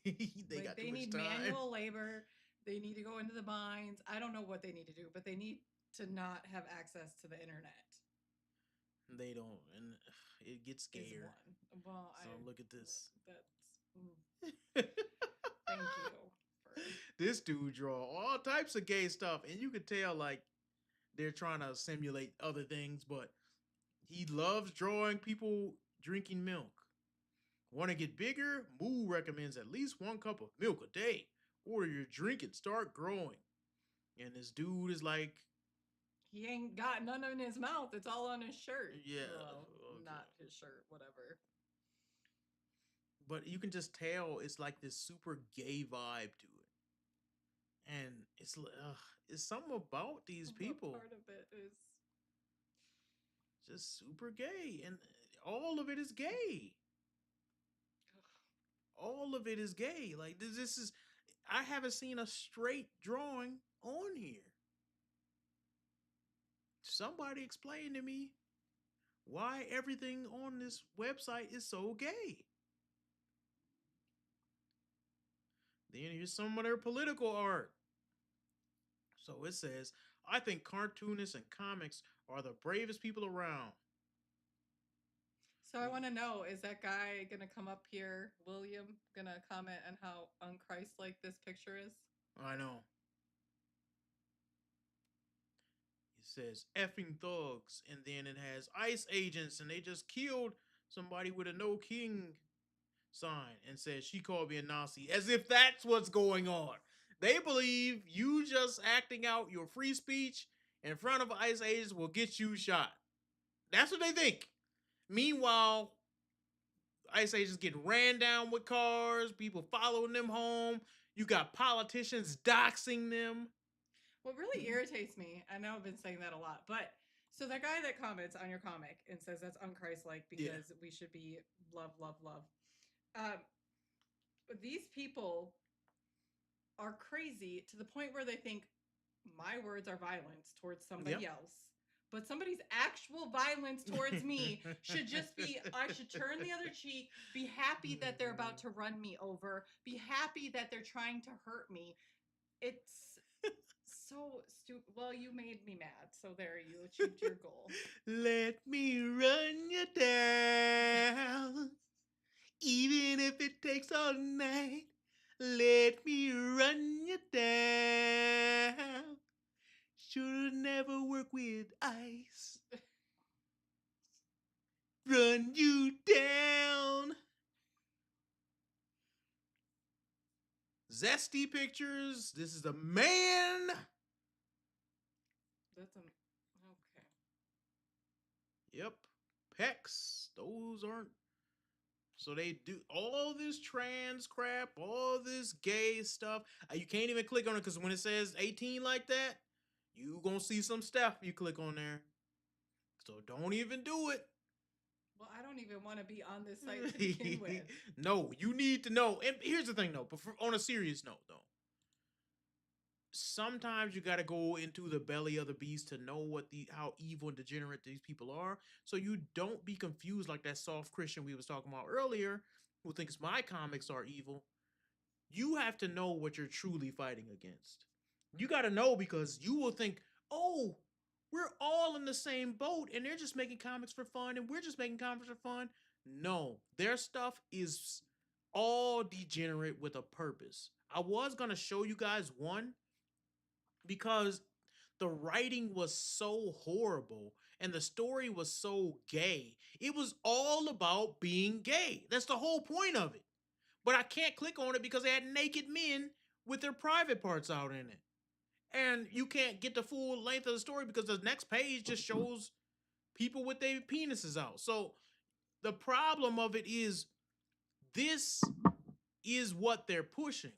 They need time. manual labor. They need to go into the mines. I don't know what they need to do, but they need to not have access to the internet. They don't, and it gets scared. Well, so look at this. Thank you. This dude draw all types of gay stuff, and you could tell like they're trying to simulate other things, but he loves drawing people drinking milk. Want to get bigger? Moo recommends at least 1 cup of milk a day. Order your drink and start growing. And this dude is like, he ain't got none in his mouth. It's all on his shirt. Yeah. Well, not his shirt, whatever. But you can just tell it's like this super gay vibe to it. And it's something about these people. Part of it is just super gay. And all of it is gay. All of it is gay. Like this is, I haven't seen a straight drawing on here. Somebody explain to me why everything on this website is so gay. Then here's some of their political art. So it says, I think cartoonists and comics are the bravest people around. So I want to know, is that guy going to come up here, William, going to comment on how un-Christ-like this picture is? I know. It says effing thugs, and then it has ICE agents, and they just killed somebody with a no king sign and says she called me a Nazi, as if that's what's going on. They believe you just acting out your free speech in front of ICE agents will get you shot. That's what they think. Meanwhile, ICE agents getting ran down with cars, people following them home. You got politicians doxing them. What really irritates me, I know I've been saying that a lot, but So that guy that comments on your comic and says that's unchristlike because we should be love, love, love. These people are crazy to the point where they think my words are violence towards somebody else. But somebody's actual violence towards me should just be, I should turn the other cheek, be happy that they're about to run me over, be happy that they're trying to hurt me. It's so stupid. Well, you made me mad, so there, you achieved your goal. Let me run you down, even if it takes all night. Let me run you down. Should never work with ice. Run you down. Zesty Pictures. This is the man. That's okay. Yep. Pecs. Those aren't. So they do all this trans crap, all this gay stuff. You can't even click on it because when it says 18 like that, you gonna see some stuff you click on there. So don't even do it. Well, I don't even want to be on this site to begin with. No, you need to know. And here's the thing, though. But on a serious note, though, sometimes you got to go into the belly of the beast to know how evil and degenerate these people are. So you don't be confused like that soft Christian we was talking about earlier, who thinks my comics are evil. You have to know what you're truly fighting against. You got to know, because you will think, oh, we're all in the same boat and they're just making comics for fun and we're just making comics for fun. No, their stuff is all degenerate with a purpose. I was going to show you guys one because the writing was so horrible and the story was so gay. It was all about being gay. That's the whole point of it. But I can't click on it because they had naked men with their private parts out in it. And you can't get the full length of the story because the next page just shows people with their penises out. So the problem of it is, this is what they're pushing.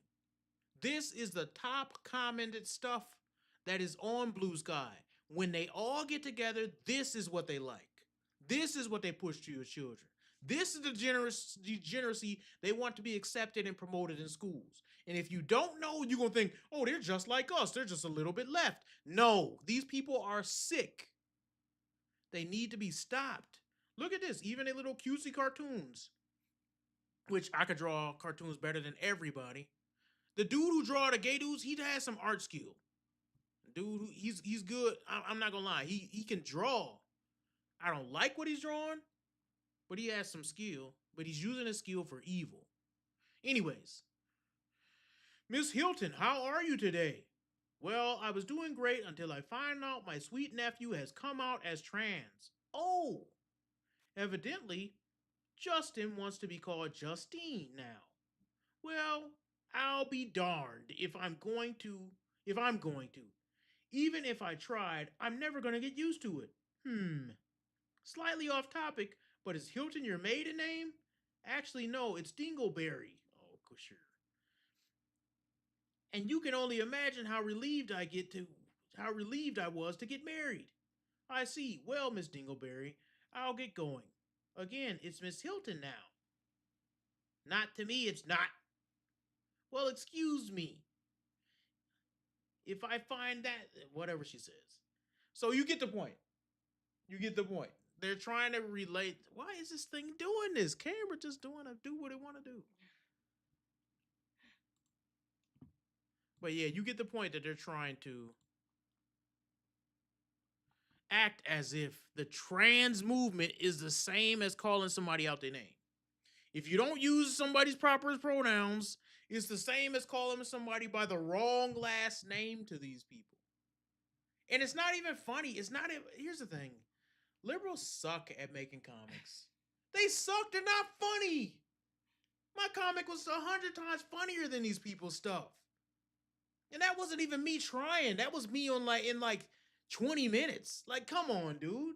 This is the top commented stuff that is on Bluesky. When they all get together, this is what they like. This is what they push to your children. This is the degeneracy they want to be accepted and promoted in schools. And if you don't know, you're going to think, oh, they're just like us. They're just a little bit left. No, these people are sick. They need to be stopped. Look at this. Even a little cutesy cartoons, which I could draw cartoons better than everybody. The dude who draw the gay dudes, he has some art skill. Dude, he's good. I'm not going to lie. He can draw. I don't like what he's drawing, but he has some skill, but he's using his skill for evil. Anyways, Miss Hilton, how are you today? Well, I was doing great until I find out my sweet nephew has come out as trans. Oh, evidently, Justin wants to be called Justine now. Well, I'll be darned if I'm going to. Even if I tried, I'm never going to get used to it. Slightly off topic, but is Hilton your maiden name? Actually, no, it's Dingleberry. Oh, sure. And you can only imagine how relieved I was to get married. I see. Well, Miss Dingleberry, I'll get going. Again, it's Miss Hilton now. Not to me, it's not. Well, excuse me. If I find that, whatever she says. So you get the point. They're trying to relate. Why is this thing doing this? Camera just do what it want to do. But yeah, you get the point that they're trying to act as if the trans movement is the same as calling somebody out their name. If you don't use somebody's proper pronouns, it's the same as calling somebody by the wrong last name to these people. And it's not even funny. Here's the thing. Liberals suck at making comics. They suck. They're not funny. My comic was 100 times funnier than these people's stuff. And that wasn't even me trying. That was me in 20 minutes. Like, come on, dude.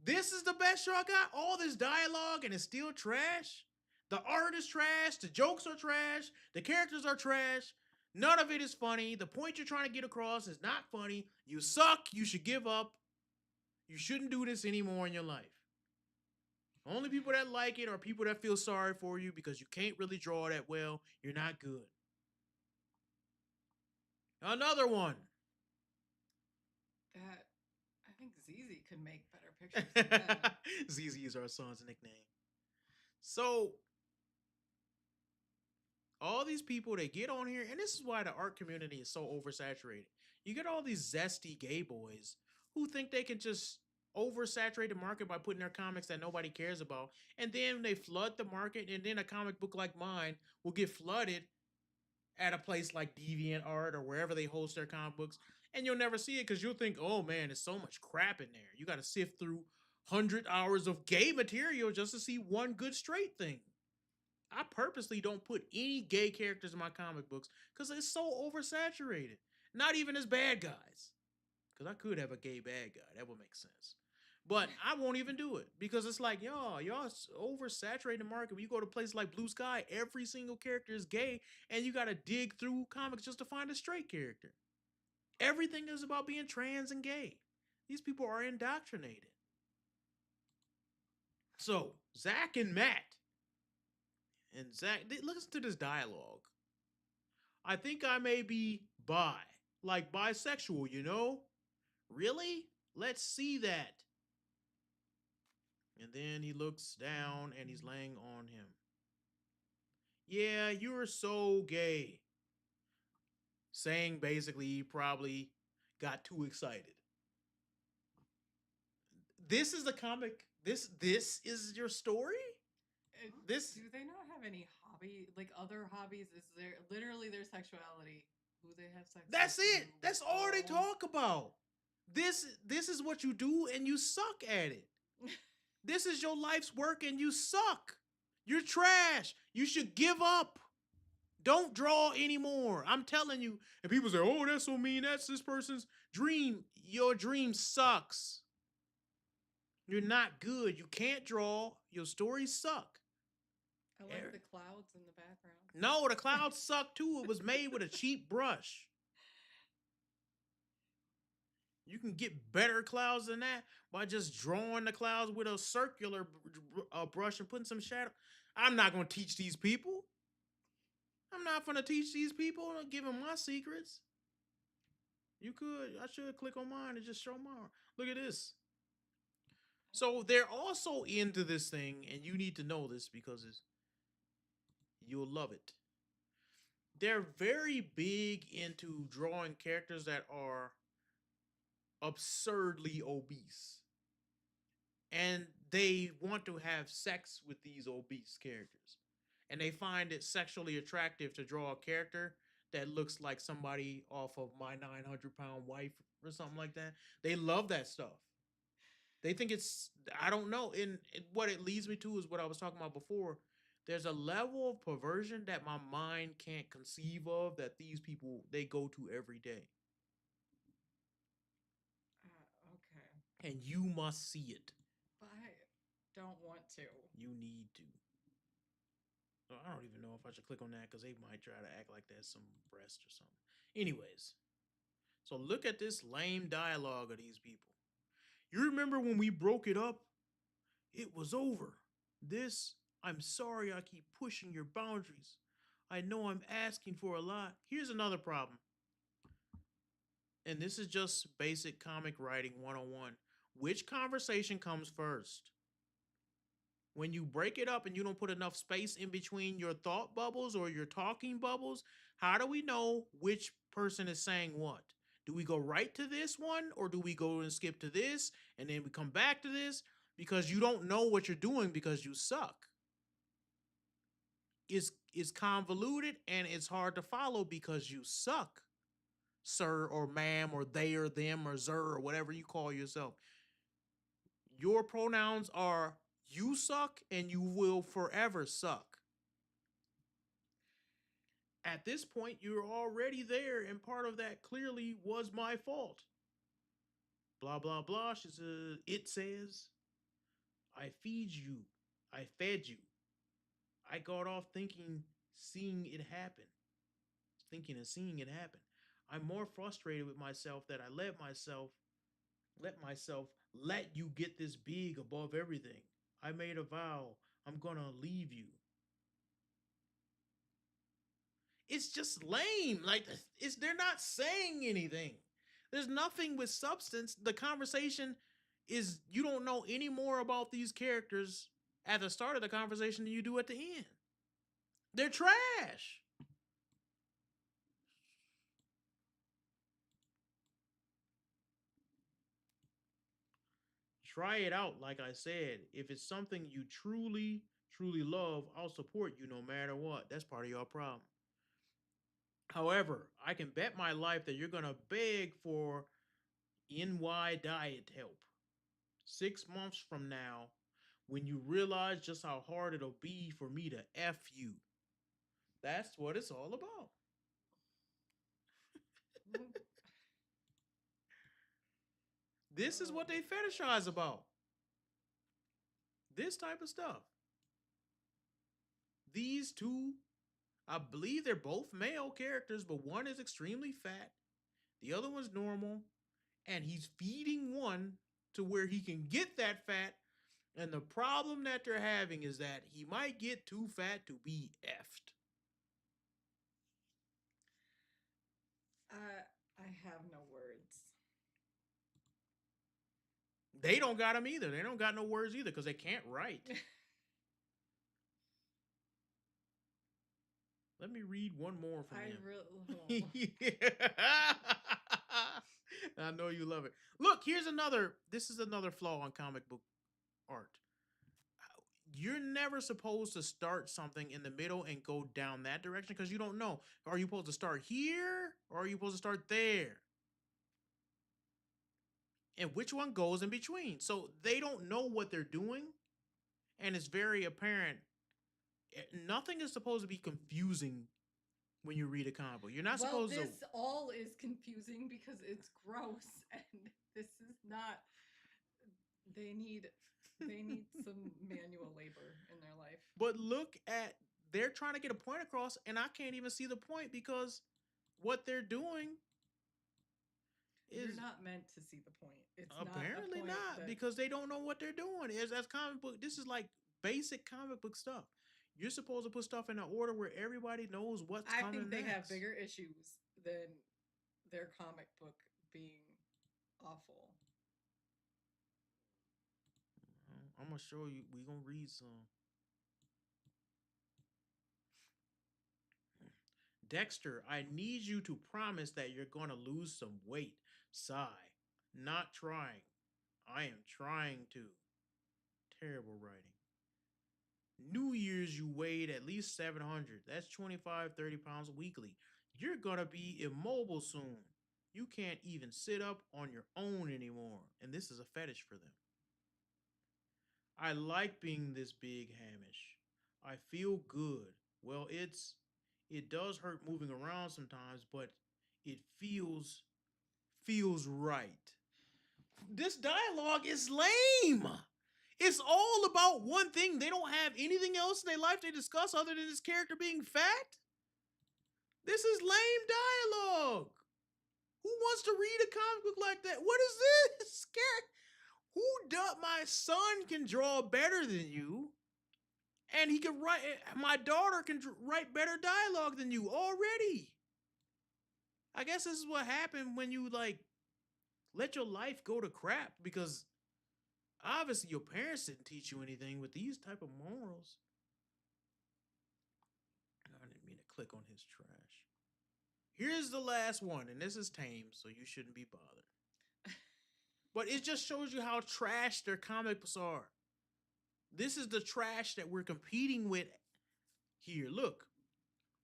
This is the best y'all got? All this dialogue and it's still trash? The art is trash. The jokes are trash. The characters are trash. None of it is funny. The point you're trying to get across is not funny. You suck. You should give up. You shouldn't do this anymore in your life. Only people that like it are people that feel sorry for you because you can't really draw that well. You're not good. Another one. That I think ZZ could make better pictures than that. ZZ is our son's nickname. So all these people, they get on here, and this is why the art community is so oversaturated. You get all these zesty gay boys who think they can just oversaturate the market by putting their comics that nobody cares about, and then they flood the market, and then a comic book like mine will get flooded at a place like DeviantArt or wherever they host their comic books, and you'll never see it because you'll think, oh man, there's so much crap in there. You got to sift through 100 hours of gay material just to see one good straight thing. I purposely don't put any gay characters in my comic books because it's so oversaturated. Not even as bad guys. Because I could have a gay bad guy. That would make sense. But I won't even do it because it's like, y'all oversaturated the market. When you go to places like Bluesky, every single character is gay, and you got to dig through comics just to find a straight character. Everything is about being trans and gay. These people are indoctrinated. So, Zach and Matt. And Zach, listen to this dialogue. I think I may be bi, like bisexual, you know? Really? Let's see that. And then he looks down and he's laying on him. Yeah, you're so gay. Saying basically he probably got too excited. This is the comic. This is your story? This Do they not have any hobby, like other hobbies? Is there literally their sexuality? Who they have sex That's with? it. That's all they talk about. This is what you do and you suck at it. This is your life's work and you suck. You're trash. You should give up. Don't draw anymore. I'm telling you. And people say, oh, that's so mean. That's this person's dream. Your dream sucks. You're not good. You can't draw. Your stories suck. I like the clouds in the background. No, the clouds suck too. It was made with a cheap brush. You can get better clouds than that by just drawing the clouds with a circular brush and putting some shadow. I'm not going to teach these people. I'm not going to teach these people or give them my secrets. You could. I should click on mine and just show mine. Look at this. So they're also into this thing, and you need to know this because you'll love it. They're very big into drawing characters that are absurdly obese. And they want to have sex with these obese characters. And they find it sexually attractive to draw a character that looks like somebody off of My 900-Pound Wife or something like that. They love that stuff. They think it's, I don't know. And what it leads me to is what I was talking about before. There's a level of perversion that my mind can't conceive of that these people, they go to every day. Okay. And you must see it. But I don't want to. You need to. I don't even know if I should click on that because they might try to act like that's some breast or something. Anyways, so look at this lame dialogue of these people. You remember when we broke it up? It was over. I'm sorry I keep pushing your boundaries. I know I'm asking for a lot. Here's another problem. And this is just basic comic writing 101. Which conversation comes first? When you break it up and you don't put enough space in between your thought bubbles or your talking bubbles, how do we know which person is saying what? Do we go right to this one or do we go and skip to this and then we come back to this? Because you don't know what you're doing because you suck. It's convoluted and it's hard to follow because you suck, sir or ma'am or they or them or zer or whatever you call yourself. Your pronouns are you suck and you will forever suck. At this point, you're already there, and part of that clearly was my fault. Blah, blah, blah. She says, it says, I feed you. I fed you. I got off thinking, seeing it happen. Thinking and seeing it happen. I'm more frustrated with myself that I let myself let you get this big above everything. I made a vow. I'm gonna leave you. It's just lame. Like they're not saying anything. There's nothing with substance. The conversation is you don't know any more about these characters at the start of the conversation than you do at the end. They're trash. Try it out, like I said. If it's something you truly, truly love, I'll support you no matter what. That's part of your problem. However, I can bet my life that you're going to beg for NY diet help 6 months from now when you realize just how hard it'll be for me to F you. That's what it's all about. This is what they fetishize about. This type of stuff. These two, I believe they're both male characters, but one is extremely fat. The other one's normal. And he's feeding one to where he can get that fat. And the problem that they're having is that he might get too fat to be effed. I have no words. They don't got them either. They don't got no words either because they can't write. Let me read one more from him. I know you love it. Look, here's another. This is another flaw on comic book art. You're never supposed to start something in the middle and go down that direction because you don't know. Are you supposed to start here or are you supposed to start there? And which one goes in between? So they don't know what they're doing. And it's very apparent. Nothing is supposed to be confusing when you read a comic book. You're not supposed to. This all is confusing because it's gross and this is not. They need some manual labor in their life. But look at, they're trying to get a point across and I can't even see the point because what they're doing is. You're not meant to see the point. It's apparently not because they don't know what they're doing. As comic book, this is like basic comic book stuff. You're supposed to put stuff in an order where everybody knows what's coming next. I think they have bigger issues than their comic book being awful. I'm going to show you. We're going to read some. Dexter, I need you to promise that you're going to lose some weight. Sigh. Not trying. I am trying to. Terrible writing. New Year's, you weighed at least 700. That's 25, 30 pounds weekly. You're going to be immobile soon. You can't even sit up on your own anymore. And this is a fetish for them. I like being this big, Hamish. I feel good. Well, it does hurt moving around sometimes, but it feels right. This dialogue is lame. It's all about one thing. They don't have anything else in their life they discuss other than this character being fat. This is lame dialogue. Who wants to read a comic book like that? What is this? Who does? My son can draw better than you. And he can write, my daughter can write better dialogue than you already. I guess this is what happened when you let your life go to crap because obviously your parents didn't teach you anything with these type of morals. I didn't mean to click on his trash. Here's the last one, and this is tame, so you shouldn't be bothered. But it just shows you how trash their comic books are. This is the trash that we're competing with here. Look.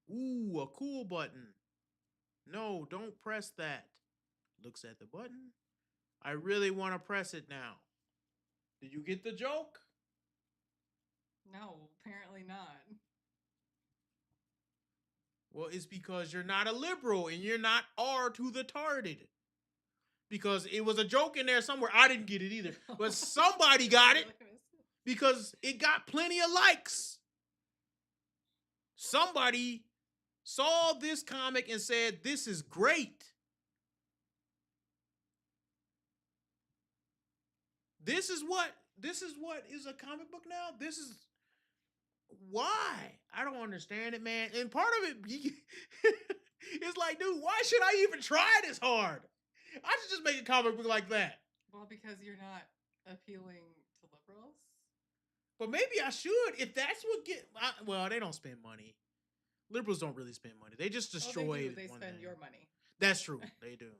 Ooh, a cool button. No, don't press that. Looks at the button. I really want to press it now. Did you get the joke? No, apparently not. Well, it's because you're not a liberal and you're not R to the tarded. Because it was a joke in there somewhere. I didn't get it either. But somebody got it. Because it got plenty of likes. Somebody saw this comic and said, this is great. This is what is a comic book now. This is why I don't understand it, man. And part of it, it's like, dude, why should I even try this hard? I should just make a comic book like that. Well, because you're not appealing to liberals. But maybe I should. If that's what well, they don't spend money. Liberals don't really spend money. They just destroy. Oh, they do. They one spend thing. your money. That's true. They do.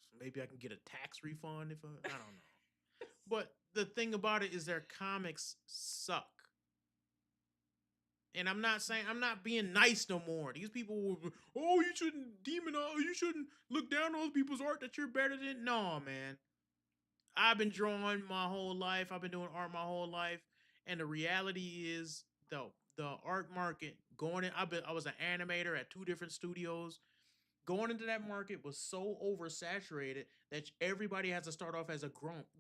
So maybe I can get a tax refund if I don't know. But the thing about it is their comics suck. And I'm not being nice no more. These people will, oh, you shouldn't you shouldn't look down on other people's art that you're better than. No, man. I've been drawing my whole life. I've been doing art my whole life. And the reality is the art market going in, I was an animator at 2 different studios. Going into that market was so oversaturated that everybody has to start off as a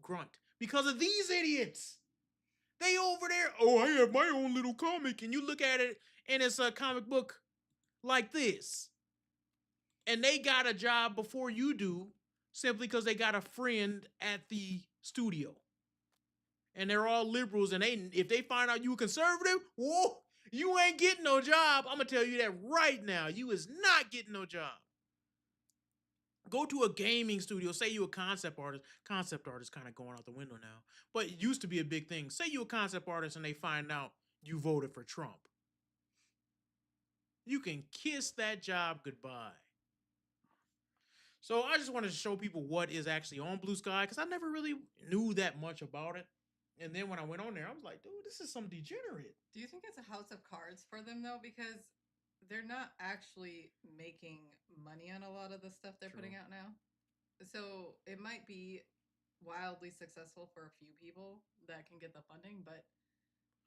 grunt because of these idiots. They over there, oh, I have my own little comic, and you look at it, and it's a comic book like this. And they got a job before you do, simply because they got a friend at the studio. And they're all liberals, and if they find out you a conservative, whoa, you ain't getting no job. I'm going to tell you that right now. You is not getting no job. Go to a gaming studio. Say you a concept artist. Concept art is kind of going out the window now. But it used to be a big thing. Say you a concept artist and they find out you voted for Trump. You can kiss that job goodbye. So I just wanted to show people what is actually on Bluesky because I never really knew that much about it. And then when I went on there, I was like, dude, this is some degenerate. Do you think it's a house of cards for them, though? Because they're not actually making money on a lot of the stuff they're putting out now. So it might be wildly successful for a few people that can get the funding, but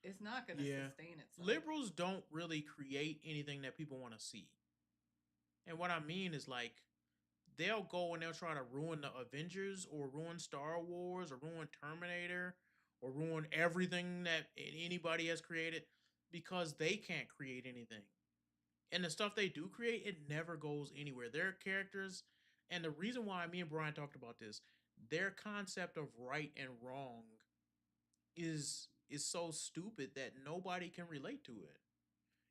it's not going to sustain itself. Liberals don't really create anything that people want to see. And what I mean is, like, they'll go and they'll try to ruin the Avengers or ruin Star Wars or ruin Terminator or ruin everything that anybody has created because they can't create anything. And the stuff they do create, it never goes anywhere. Their characters, and the reason why me and Brian talked about this, their concept of right and wrong is so stupid that nobody can relate to it.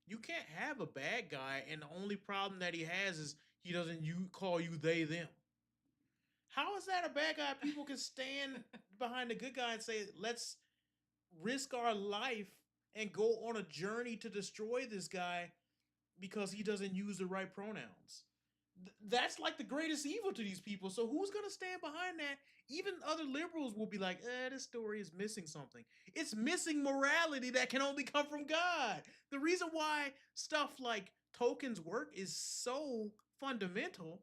You can't have a bad guy, and the only problem that he has is he doesn't call you they, them. How is that a bad guy? People can stand behind the good guy and say, let's risk our life and go on a journey to destroy this guy because he doesn't use the right pronouns. That's like the greatest evil to these people. So who's going to stand behind that? Even other liberals will be like, this story is missing something. It's missing morality that can only come from God. The reason why stuff like Tolkien's work is so fundamental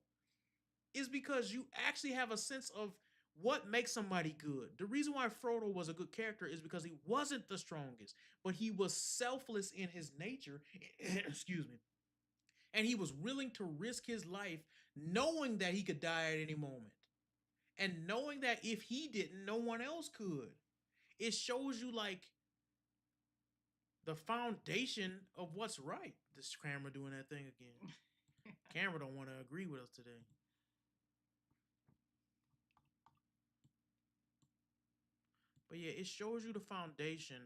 is because you actually have a sense of what makes somebody good. The reason why Frodo was a good character is because he wasn't the strongest, but he was selfless in his nature. Excuse me. And he was willing to risk his life knowing that he could die at any moment. And knowing that if he didn't, no one else could. It shows you, like, the foundation of what's right. This camera doing that thing again. Camera don't want to agree with us today. But yeah, it shows you the foundation.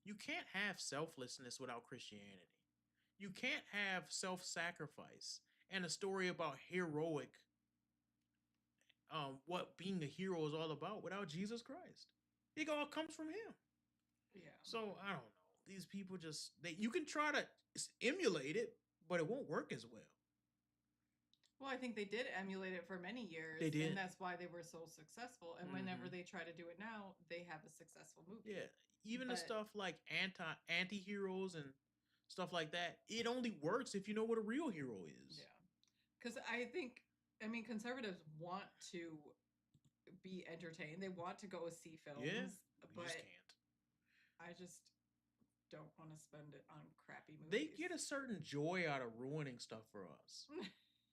You can't have selflessness without Christianity. You can't have self-sacrifice and a story about heroic, what being a hero is all about without Jesus Christ. It all comes from him. Yeah. So I don't know. These people just, you can try to emulate it, but it won't work as well. Well, I think they did emulate it for many years. They did. And that's why they were so successful. And whenever they try to do it now, they have a successful movie. Yeah. Even the stuff like anti-heroes and stuff like that, it only works if you know what a real hero is. Yeah. Because I mean, conservatives want to be entertained. They want to go see films. Yeah. But just can't. I just don't want to spend it on crappy movies. They get a certain joy out of ruining stuff for us.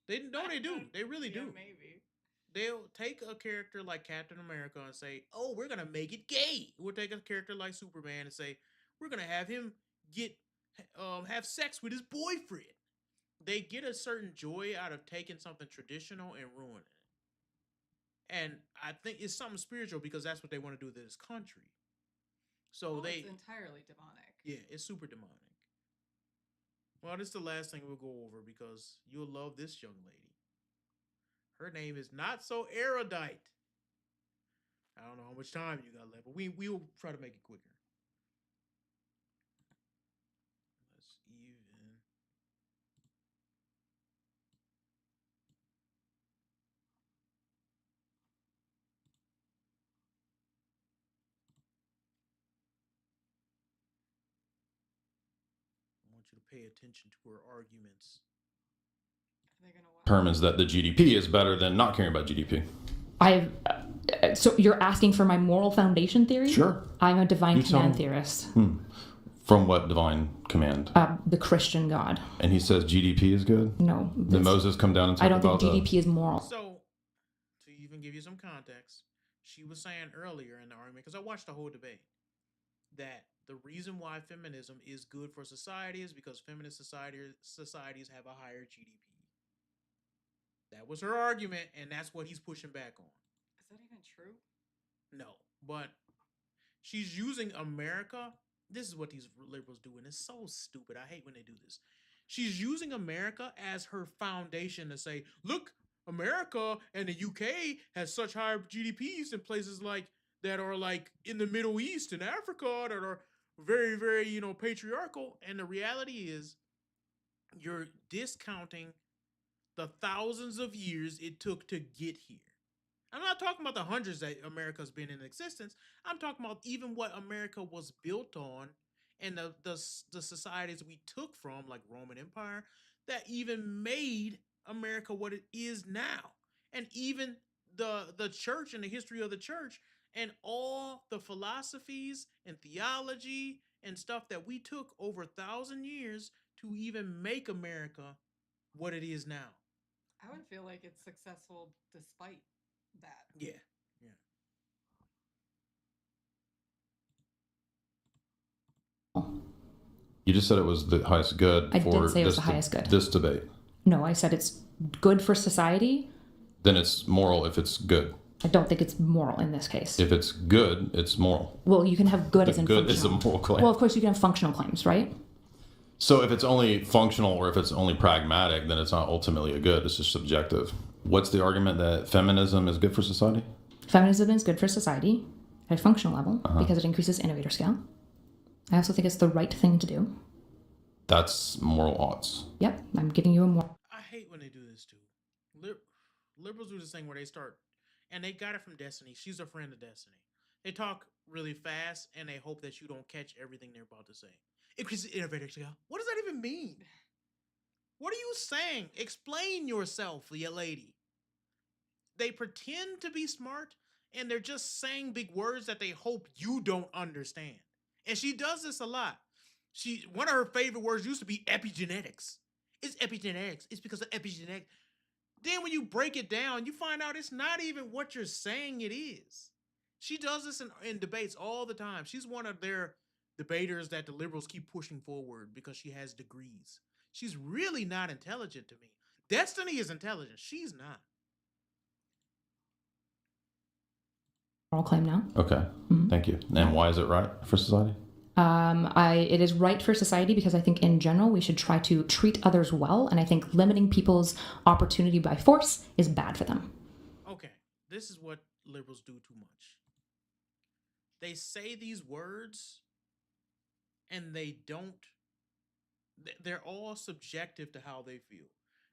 They do. They really do. Maybe. They'll take a character like Captain America and say, oh, we're going to make it gay. We'll take a character like Superman and say, we're going to have him have sex with his boyfriend. They get a certain joy out of taking something traditional and ruining And I think it's something spiritual because that's what they want to do to this country. So It's entirely demonic. Yeah, it's super demonic. Well, this is the last thing we'll go over because you'll love this young lady. Her name is Not So Erudite. I don't know how much time you got left, but we'll try to make it quicker. Let's even. I want you to pay attention to her arguments. Determines that the GDP is better than not caring about GDP. So you're asking for my moral foundation theory? Sure. I'm a divine You tell command me. theorist. From what divine command? The Christian God. And he says GDP is good? No. Did Moses come down and talk I don't about think GDP is moral. So, to even give you some context, she was saying earlier in the argument, because I watched the whole debate, that the reason why feminism is good for society is because feminist societies have a higher GDP. That was her argument, and that's what he's pushing back on. Is that even true? No, but she's using America. This is what these liberals do, and it's so stupid. I hate when they do this. She's using America as her foundation to say, look, America and the UK has such high GDPs in places like that are like in the Middle East and Africa that are very, very, patriarchal. And the reality is you're discounting the thousands of years it took to get here. I'm not talking about the hundreds that America's been in existence. I'm talking about even what America was built on and the societies we took from, like Roman Empire, that even made America what it is now. And even the church and the history of the church and all the philosophies and theology and stuff that we took over 1,000 years to even make America what it is now. I would feel like it's successful despite that. Yeah. You just said it was the highest good I for didn't say it was the highest good. This debate. No, I said it's good for society. Then it's moral if it's good. I don't think it's moral in this case. If it's good, it's moral. Well, you can have good as in Good functional. is a moral claim. Well, of course, you can have functional claims, right? So if it's only functional or if it's only pragmatic, then it's not ultimately a good. It's just subjective. What's the argument that feminism is good for society? Feminism is good for society at a functional level because it increases innovator scale. I also think it's the right thing to do. That's moral odds. Yep, I'm giving you a moral. I hate when they do this too. Liberals do this thing where they start, and they got it from Destiny. She's a friend of Destiny. They talk really fast, and they hope that you don't catch everything they're about to say. Increases innovator scale. What does that even mean? What are you saying? Explain yourself, you lady. They pretend to be smart, and they're just saying big words that they hope you don't understand. And she does this a lot. One of her favorite words used to be epigenetics. It's epigenetics. It's because of epigenetics. Then when you break it down, you find out it's not even what you're saying it is. She does this in debates all the time. She's one of their debaters that the liberals keep pushing forward because she has degrees. She's really not intelligent to me. Destiny is intelligent. She's not. Moral claim now. Okay, thank you. And why is it right for society? It is right for society because I think in general we should try to treat others well, and I think limiting people's opportunity by force is bad for them. Okay, this is what liberals do too much. They say these words, and they're all subjective to how they feel.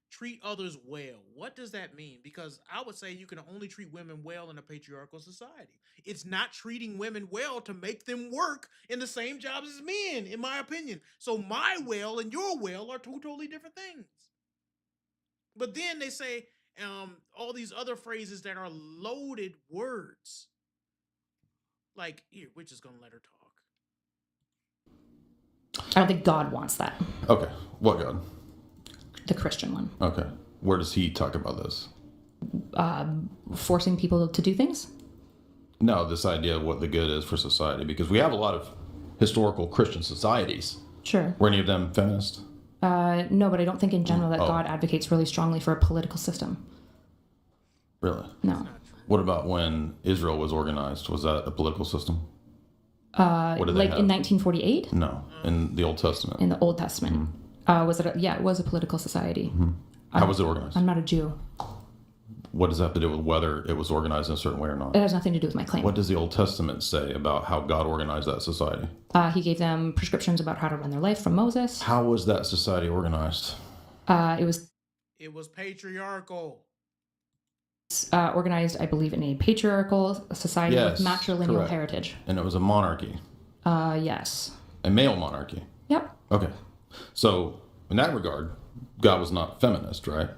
Treat others well. What does that mean? Because I would say you can only treat women well in a patriarchal society. It's not treating women well to make them work in the same jobs as men, in my opinion. So my well and your well are two totally different things. But then they say all these other phrases that are loaded words. Like, here, we're just going to let her talk. I don't think God wants that. Okay, what God? The Christian one. Okay, where does he talk about this? Forcing people to do things? No, this idea of what the good is for society, because we have a lot of historical Christian societies. Sure. Were any of them feminist? No, but I don't think in general that God advocates really strongly for a political system. Really? No. What about when Israel was organized? Was that a political system? Like in 1948? No, in the Old Testament. In the Old Testament. Was it? Yeah, it was a political society. How was it organized? I'm not a Jew. What does that have to do with whether it was organized in a certain way or not? It has nothing to do with my claim. What does the Old Testament say about how God organized that society? He gave them prescriptions about how to run their life from Moses. How was that society organized? It was patriarchal. organized, I believe, in a patriarchal society with matrilineal correct. heritage. And it was a monarchy. Yes. A male monarchy. Yep. Okay. So, in that regard, God was not feminist, right?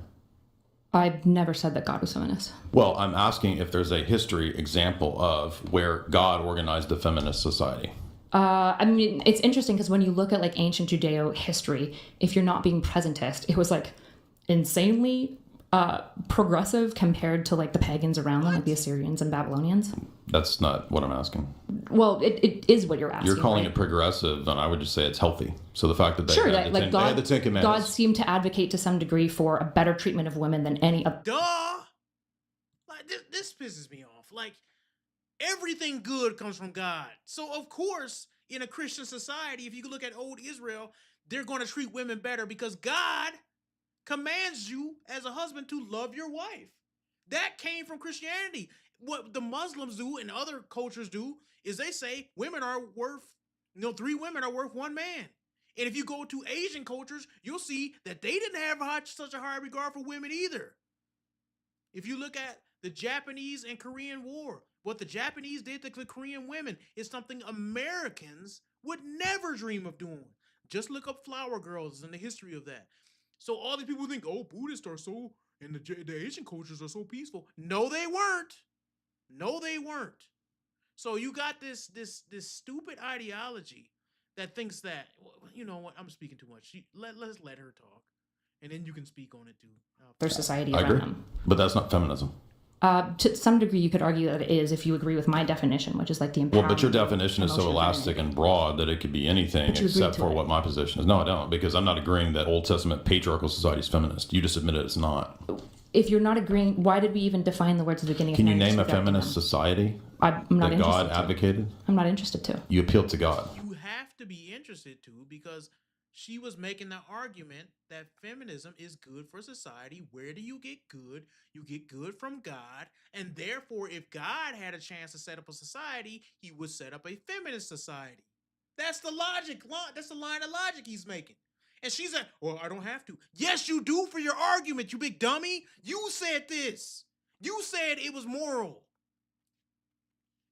I've never said that God was feminist. Well, I'm asking if there's a history example of where God organized a feminist society. I mean, it's interesting because when you look at like ancient Judeo history, if you're not being presentist, it was like insanely progressive compared to like the pagans around them, like the Assyrians and Babylonians. That's not what I'm asking. Well, it is what you're asking. You're calling right? it progressive, and I would just say it's healthy. So the fact that they, sure, had, like they God, had the Ten God Commandments. seemed to advocate to some degree for a better treatment of women than any of. Duh! Like, this pisses me off. Like, everything good comes from God. So, of course, in a Christian society, if you look at old Israel, they're going to treat women better because God commands you as a husband to love your wife. That came from Christianity. What the Muslims do and other cultures do is they say women are worth, 3 women are worth 1 man. And if you go to Asian cultures, you'll see that they didn't have such a high regard for women either. If you look at the Japanese and Korean War, what the Japanese did to the Korean women is something Americans would never dream of doing. Just look up flower girls and the history of that. So all these people think, oh, Buddhists are so, and the Asian cultures are so peaceful. No, they weren't. No, they weren't. So you got this stupid ideology that thinks that, you know what, I'm speaking too much. Let's let her talk. And then you can speak on it too. Their society I around agree. them. But that's not feminism. To some degree, you could argue that it is if you agree with my definition, which is like the empowerment. Well, but your definition is so emotional elastic femininity. and broad that it could be anything But you agree except to for it. what my position is. No, I don't, because I'm not agreeing that Old Testament patriarchal society is feminist. You just admitted it's not. If you're not agreeing, why did we even define the words at the beginning? Can you if name a rejecting feminist them? society I'm not that interested. God to. advocated? I'm not interested to. You appealed to God. You have to be interested to because she was making the argument that feminism is good for society. Where do you get good? You get good from God. And therefore, if God had a chance to set up a society, he would set up a feminist society. That's the logic. That's the line of logic he's making. And she's like, well, I don't have to. Yes, you do for your argument, you big dummy. You said this. You said it was moral.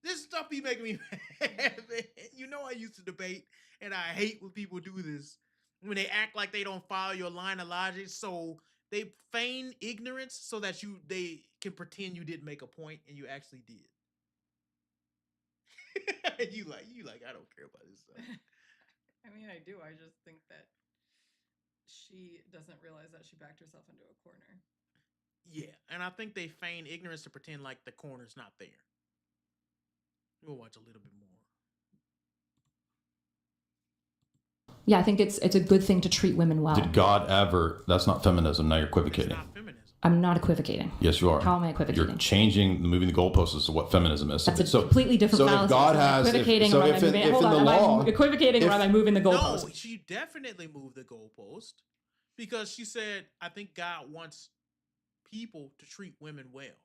This stuff be making me mad, man. You know I used to debate, and I hate when people do this. When they act like they don't follow your line of logic, so they feign ignorance so that they can pretend you didn't make a point and you actually did. you like, I don't care about this stuff. I mean, I do. I just think that she doesn't realize that she backed herself into a corner. Yeah, and I think they feign ignorance to pretend like the corner's not there. We'll watch a little bit more. Yeah, I think it's a good thing to treat women well. Did God ever? That's not feminism. Now you're equivocating. It's not feminism. I'm not equivocating. Yes, you are. How am I equivocating? You're changing, moving the goalposts as to what feminism is. That's a completely different so fallacy. if God So I'm has, equivocating, so or am if I in moving, the hold on, law, am I equivocating or am I moving the goalpost? No, she definitely moved the goalpost because she said, I think God wants people to treat women well.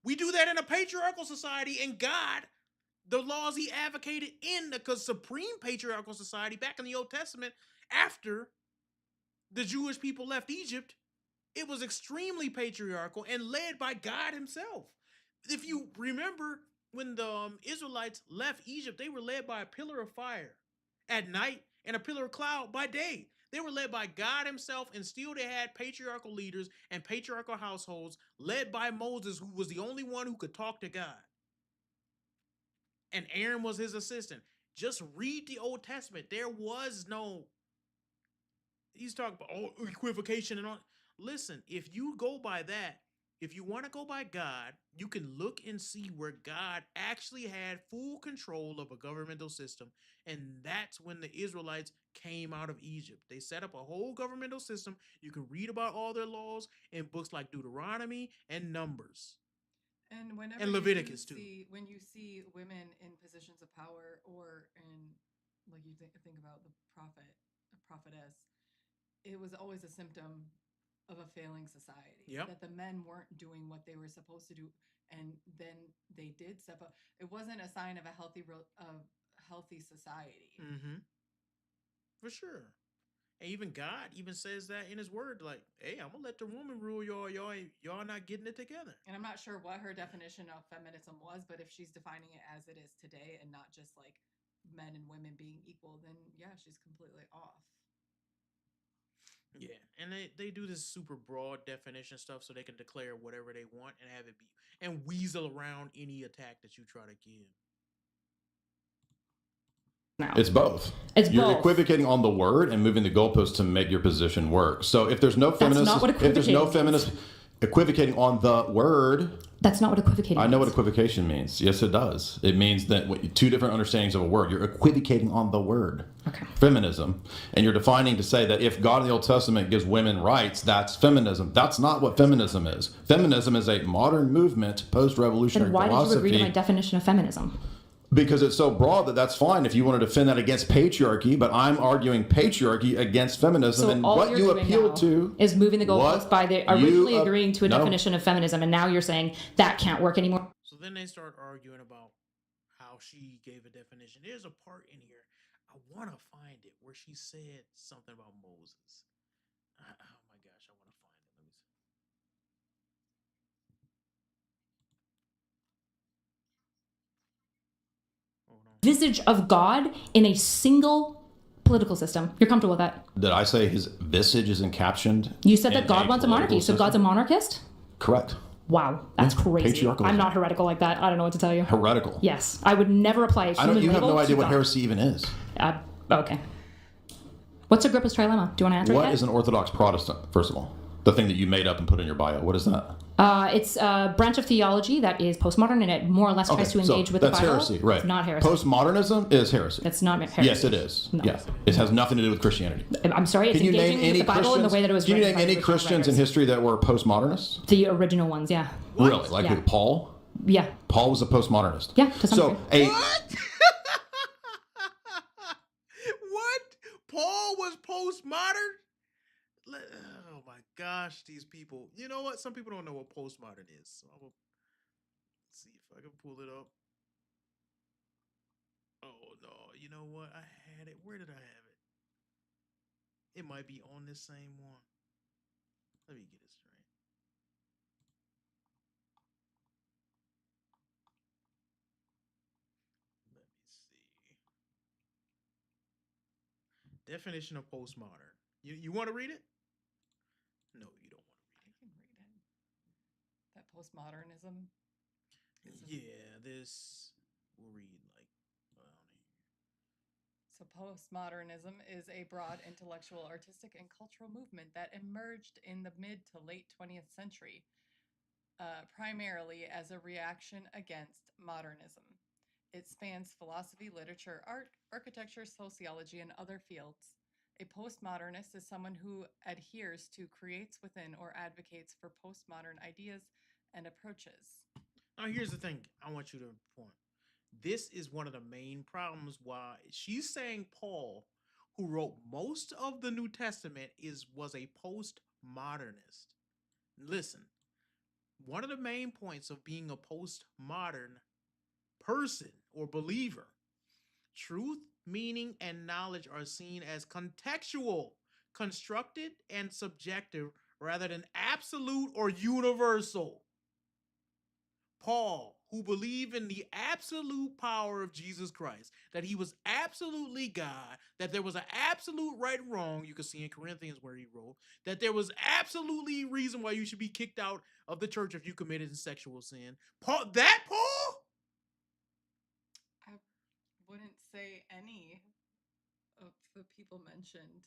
We do that in a patriarchal society, and God, the laws he advocated in the supreme patriarchal society back in the Old Testament, after the Jewish people left Egypt, it was extremely patriarchal and led by God himself. If you remember, when the Israelites left Egypt, they were led by a pillar of fire at night and a pillar of cloud by day. They were led by God himself, and still they had patriarchal leaders and patriarchal households led by Moses, who was the only one who could talk to God. And Aaron was his assistant. Just read the Old Testament. There was no, he's talking about equivocation and all. Listen, if you go by that, if you want to go by God, you can look and see where God actually had full control of a governmental system. And that's when the Israelites came out of Egypt. They set up a whole governmental system. You can read about all their laws in books like Deuteronomy and Numbers. And whenever And Leviticus too. when you see women in positions of power, or in, like, you think about the prophetess, it was always a symptom of a failing society. Yep. That the men weren't doing what they were supposed to do, and then they did step up. It wasn't a sign of a healthy society. Mm-hmm. For sure. And even God even says that in his word, like, hey, I'm gonna let the woman rule y'all. Y'all not getting it together. And I'm not sure what her definition of feminism was, but if she's defining it as it is today and not just like men and women being equal, then yeah, she's completely off. Yeah, and they do this super broad definition stuff so they can declare whatever they want and have it be and weasel around any attack that you try to give. Now. It's both. You're equivocating on the word and moving the goalposts to make your position work. So if there's no feminist, if there's no feminist equivocating on the word, that's not what equivocating means. I know what equivocation means. Yes, it does. It means that two different understandings of a word. You're equivocating on the word. Okay. Feminism. And you're defining to say that if God in the Old Testament gives women rights, that's feminism. That's not what feminism is. Feminism is a modern movement, post-revolutionary philosophy. Then why did you agree to my definition of feminism? Because it's so broad that's fine if you want to defend that against patriarchy, but I'm arguing patriarchy against feminism. So and all what you're you doing appealed now to is moving the goalposts by originally agreeing to a definition of feminism, and now you're saying that can't work anymore. So then they start arguing about how she gave a definition. There's a part in here, I want to find it, where she said something about Moses. Oh my gosh, I want to find it. Let me see. Visage of God in a single political system. You're comfortable with that? Did I say his visage is encaptioned? You said that God wants a monarchy, so God's a monarchist? Correct. Wow, that's crazy. Patriarchal. I'm not heretical like that. I don't know what to tell you. Heretical. Yes, I would never apply human label. You have no idea what God. heresy even is. Okay. What's Agrippa's trilemma? Do you want to answer it? What is an Orthodox Protestant, first of all? The thing that you made up and put in your bio. What is that? It's a branch of theology that is postmodern, and it more or less tries to engage with the Bible. That's heresy, right? It's not heresy. Postmodernism is heresy. That's not heresy. Yes, it is. No. Yeah, it has nothing to do with Christianity. I'm sorry, it's engaging with the Bible in the way that it was written. Can you written name by any the Christians in writers. history that were postmodernists? The original ones, yeah. Really? Like Yeah. who? Paul? Yeah. Paul was a postmodernist. Yeah, to some degree. What? What? Paul was postmodern? Oh my gosh, these people. You know what? Some people don't know what postmodern is. So I will see if I can pull it up. Oh no, you know what? I had it. Where did I have it? It might be on this same one. Let me get it straight. Let me see. Definition of postmodern. You want to read it? No, you don't want to read it. I can read it. That postmodernism. Yeah, this we'll read like around here. So postmodernism is a broad intellectual, artistic, and cultural movement that emerged in the mid to late 20th century, primarily as a reaction against modernism. It spans philosophy, literature, art, architecture, sociology, and other fields. A postmodernist is someone who adheres to, creates within, or advocates for postmodern ideas and approaches. Now, here's the thing I want you to point. This is one of the main problems why she's saying Paul, who wrote most of the New Testament, was a postmodernist. Listen, one of the main points of being a postmodern person or believer, truth, meaning, and knowledge are seen as contextual, constructed, and subjective rather than absolute or universal. Paul, who believed in the absolute power of Jesus Christ, that he was absolutely God, that there was an absolute right and wrong, you can see in Corinthians where he wrote, that there was absolutely reason why you should be kicked out of the church if you committed sexual sin. Paul? I wouldn't say any of the people mentioned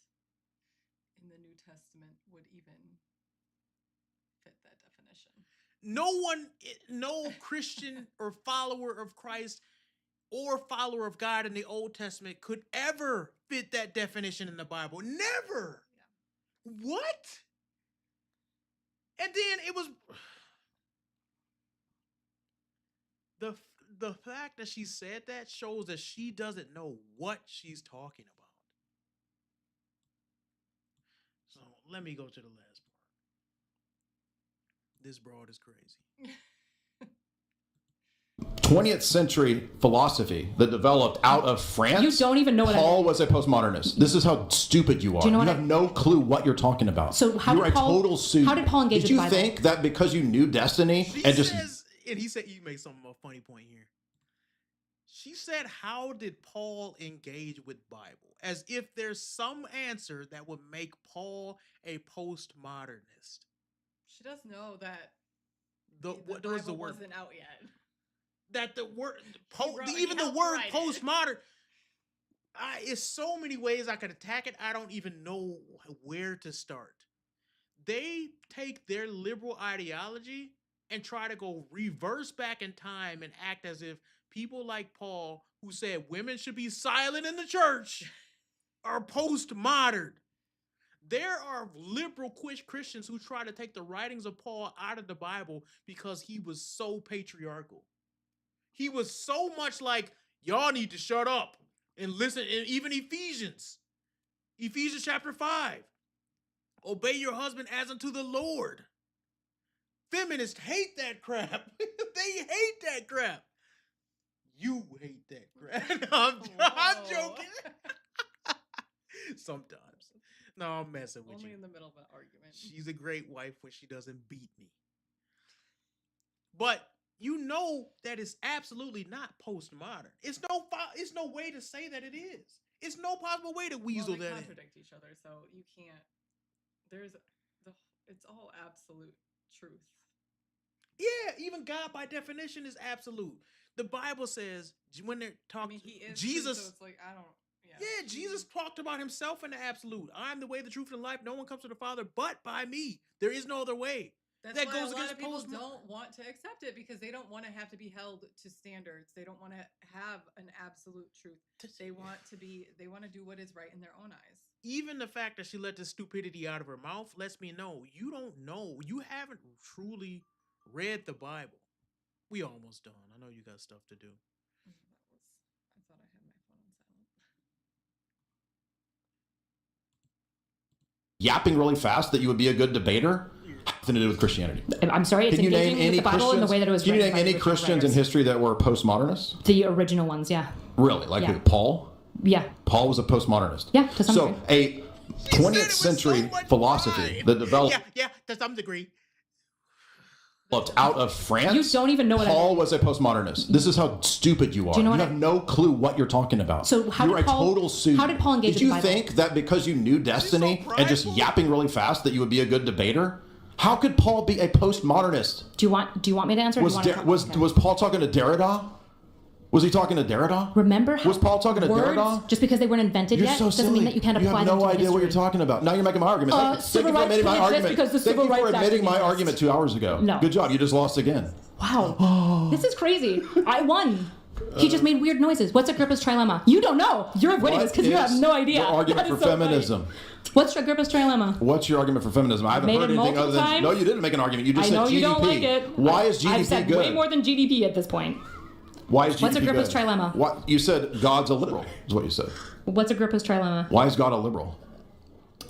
in the New Testament would even fit that definition. No Christian or follower of Christ or follower of God in the Old Testament could ever fit that definition in the Bible. Never. Yeah. What? And then it was... the fact that she said that shows that she doesn't know what she's talking about. So let me go to the last part. This broad is crazy. 20th century philosophy that developed out of France. You don't even know what Paul was a postmodernist. This is how stupid you are. Do you know what have no clue what you're talking about. So how You're did Paul, a total student. how did Paul engage Did with you the Bible? think that because you knew destiny She and just says, and he said, you made some funny point here. She said, how did Paul engage with Bible? As if there's some answer that would make Paul a postmodernist. She does know that What Bible was the word? wasn't out yet. That the word, He even the helped word write it. postmodern, it's so many ways I could attack it. I don't even know where to start. They take their liberal ideology and try to go reverse back in time and act as if people like Paul, who said women should be silent in the church, are postmodern. There are liberal Christians who try to take the writings of Paul out of the Bible because he was so patriarchal. He was so much like, y'all need to shut up and listen. And even Ephesians chapter 5, obey your husband as unto the Lord. Feminists hate that crap. They hate that crap. You hate that crap. I'm joking. Sometimes. No, I'm messing with Only you. in the middle of an argument. She's a great wife when she doesn't beat me. But you know that it's absolutely not postmodern. It's no way to say that it is. It's no possible way to weasel they that in. contradict each other, so you can't. It's all absolute truth. Yeah, even God by definition is absolute. The Bible says when they're I talking, mean, he is Jesus. Truth, so it's like I don't. Yeah, Jesus talked about himself in the absolute. I'm the way, the truth, and life. No one comes to the Father but by me. There is no other way. That's That why goes a lot against of people post- don't want to accept it because they don't want to have to be held to standards. They don't want to have an absolute truth. They want to do what is right in their own eyes. Even the fact that she let the stupidity out of her mouth lets me know you don't know. You haven't truly read the Bible. We almost done. I know you got stuff to do. I thought I had my phone on silent. yapping really fast that you would be a good debater? Nothing to do with Christianity. I'm sorry, it's Can you name engaging with any the Bible in the Christians? way that it was Can you written name by any original Christians in writers. history that were postmodernists? The original ones, yeah. Really? Like Yeah. who? Paul? Yeah. Paul was a postmodernist. Yeah, to some So degree. a 20th century philosophy that developed Yeah, to some degree. out of France. You don't even know what Paul was a postmodernist. This is how stupid you are. Do you know what have no clue what you're talking about. So how You're did a Paul- total student. how did Paul engage Did with you the Bible? think that because you knew destiny and just prideful? yapping really fast that you would be a good debater? How could Paul be a postmodernist? Do you want me to answer? Or Was do you want was to was Paul talking to Derrida? Was he talking to Derrida? Remember how Was Paul talking to words, Derrida? just because they weren't invented You're yet, so doesn't silly. mean that you can't apply have them no to idea what you're history. talking about. Now you're making my argument. Thank civil you for rights admitting my didn't exist argument. because the Thank Civil you for Rights Act admitting my didn't argument exist. 2 hours ago. No. Good job. You just lost again. Wow. This is crazy. I won. He just made weird noises. What's Agrippa's trilemma? You don't know. You're winning this because you have no idea. Your argument That for is so funny. feminism. What's Agrippa's trilemma? What's your argument for feminism? I haven't Made heard it anything other multiple than... No, times. you didn't make an argument. You just I said know GDP. you don't like it. Why is GDP I've said good? way more than GDP at this point. Why is GDP What's Agrippa's good? trilemma? What you said? God's a liberal. Is what you said. What's Agrippa's trilemma? Why is God a liberal?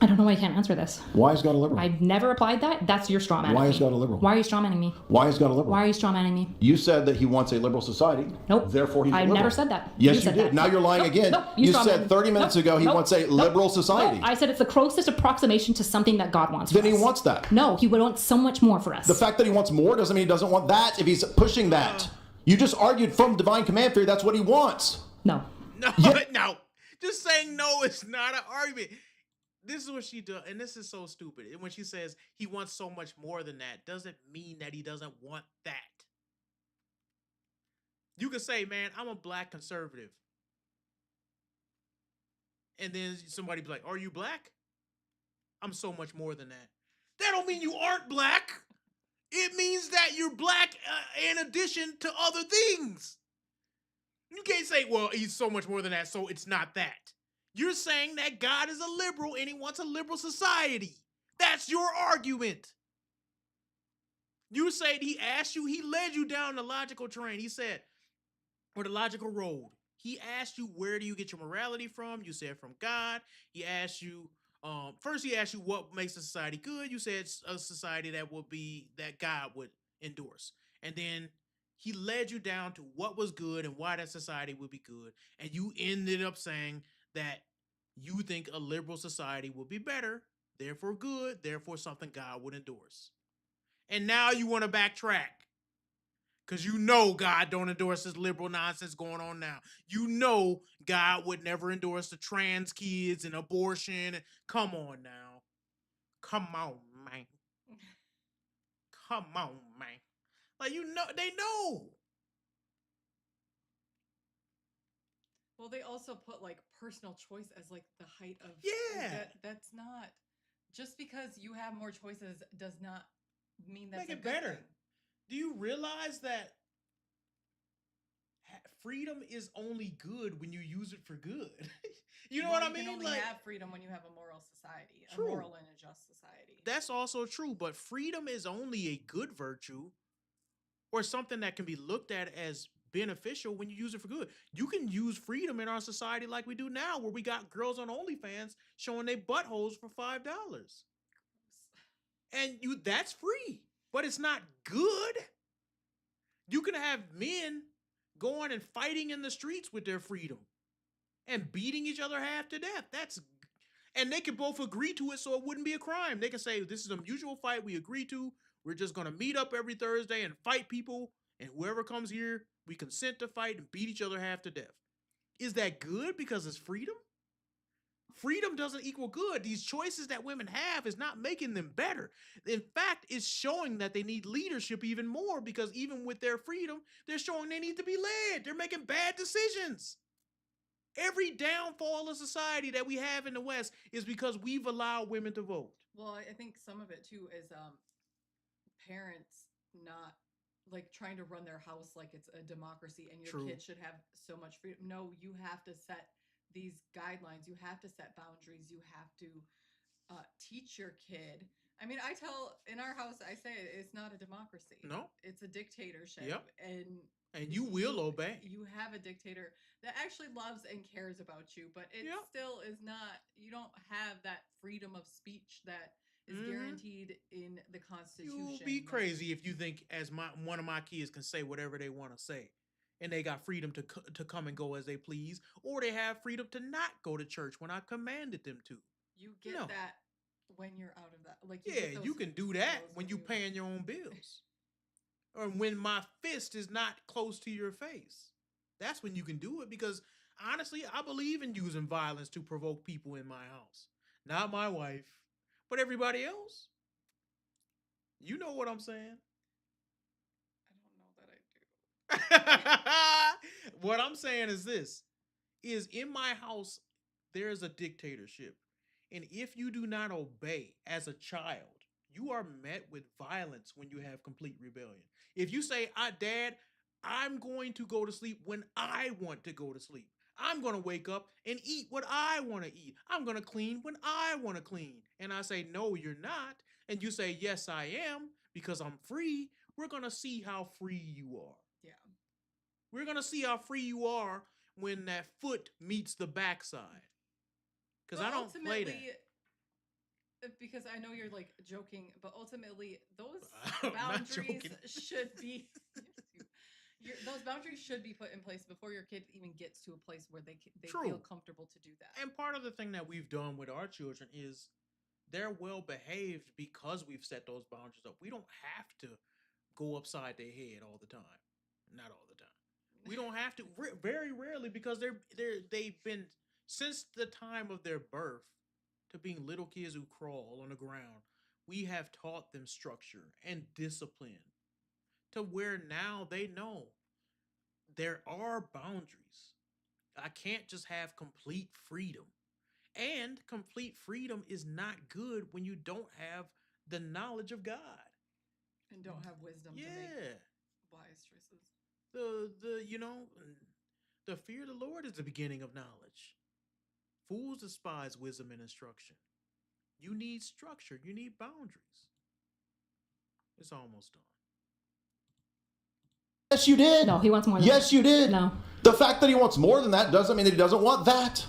I don't know why I can't answer this. Why is God a liberal? I've never applied that. That's your straw man. Why is God a liberal? Why are you straw manning me? Why is God a liberal? Why are you straw manning me? You said that he wants a liberal society. Nope. Therefore, he's a I've liberal. never said that. Yes, You you said did. that. Now you're lying Nope, again. nope, you straw said man. 30 minutes Nope, ago he nope, wants a nope, liberal society. nope. I said it's the closest approximation to something that God wants for Then he us. wants that. No, he would want so much more for us. The fact that he wants more doesn't mean he doesn't want that if he's pushing that. You just argued from divine command theory that's what he wants. No. No, no. Just saying no is not an argument. This is what she does, and this is so stupid. And when she says he wants so much more than that, doesn't mean that he doesn't want that. You could say, man, I'm a black conservative. And then somebody be like, are you black? I'm so much more than that. That don't mean you aren't black. It means that you're black in addition to other things. You can't say, well, he's so much more than that, so it's not that. You're saying that God is a liberal and he wants a liberal society. That's your argument. You said he asked you, he led you down the logical train. He said, or the logical road. He asked you, where do you get your morality from? You said from God. He asked you, first he asked you what makes a society good. You said a society that God would endorse. And then he led you down to what was good and why that society would be good. And you ended up saying that you think a liberal society will be better, therefore good, therefore something God would endorse. And now you want to backtrack. Because you know God don't endorse this liberal nonsense going on now. You know God would never endorse the trans kids and abortion. Come on now. Come on, man. Come on, man. Like, you know, they know. Well, they also put like personal choice as like the height of that's not just because you have more choices does not mean that's Make a it good better. thing. Do you realize that freedom is only good when you use it for good? You know what I mean? You can only like, have freedom when you have a moral society, True. a moral and a just society. That's also true, but freedom is only a good virtue or something that can be looked at as beneficial when you use it for good. You can use freedom in our society like we do now, where we got girls on OnlyFans showing their buttholes for $5. And that's free, but it's not good. You can have men going and fighting in the streets with their freedom and beating each other half to death. And they can both agree to it, so it wouldn't be a crime. They can say, this is a mutual fight we agree to. We're just going to meet up every Thursday and fight people. And whoever comes here, we consent to fight and beat each other half to death. Is that good because it's freedom? Freedom doesn't equal good. These choices that women have is not making them better. In fact, it's showing that they need leadership even more, because even with their freedom, they're showing they need to be led. They're making bad decisions. Every downfall of society that we have in the West is because we've allowed women to vote. Well, I think some of it too is parents not like trying to run their house like it's a democracy and your True. kid should have so much freedom. No, you have to set these guidelines. You have to set boundaries. You have to teach your kid. I mean, I tell in our house, I say it's not a democracy. No. It's a dictatorship. Yep. And you will obey. You have a dictator that actually loves and cares about you, but it still is not, you don't have that freedom of speech that is guaranteed in the Constitution. You'll be crazy if you think as one of my kids can say whatever they want to say, and they got freedom to come and go as they please, or they have freedom to not go to church when I commanded them to. You get that when you're out of that. Like you can do that when you paying your own bills. Or when my fist is not close to your face. That's when you can do it, because honestly, I believe in using violence to provoke people in my house. Not my wife, but everybody else. You know what I'm saying? I don't know that I do. What I'm saying is this, is in my house, there's a dictatorship. And if you do not obey as a child, you are met with violence when you have complete rebellion. If you say, Dad, I'm going to go to sleep when I want to go to sleep. I'm going to wake up and eat what I want to eat. I'm going to clean when I want to clean. And I say, no, you're not. And you say, yes, I am, because I'm free. We're going to see how free you are. Yeah. We're going to see how free you are when that foot meets the backside. Because I don't play that. Because I know you're like joking, but ultimately those boundaries should be those boundaries should be put in place before your kid even gets to a place where they feel comfortable to do that. And part of the thing that we've done with our children is they're well behaved because we've set those boundaries up. We don't have to go upside their head all the time. Not all the time. We don't have to. Very rarely, because they've been, since the time of their birth, to being little kids who crawl on the ground, we have taught them structure and discipline to where now they know there are boundaries. I can't just have complete freedom. And complete freedom is not good when you don't have the knowledge of God. And don't have wisdom to make wise choices. The fear of the Lord is the beginning of knowledge. Fools despise wisdom and instruction. You need structure. You need boundaries. It's almost done. Yes, you did. No, he wants more than Yes, that. you did. No. The fact that he wants more than that doesn't mean that he doesn't want that.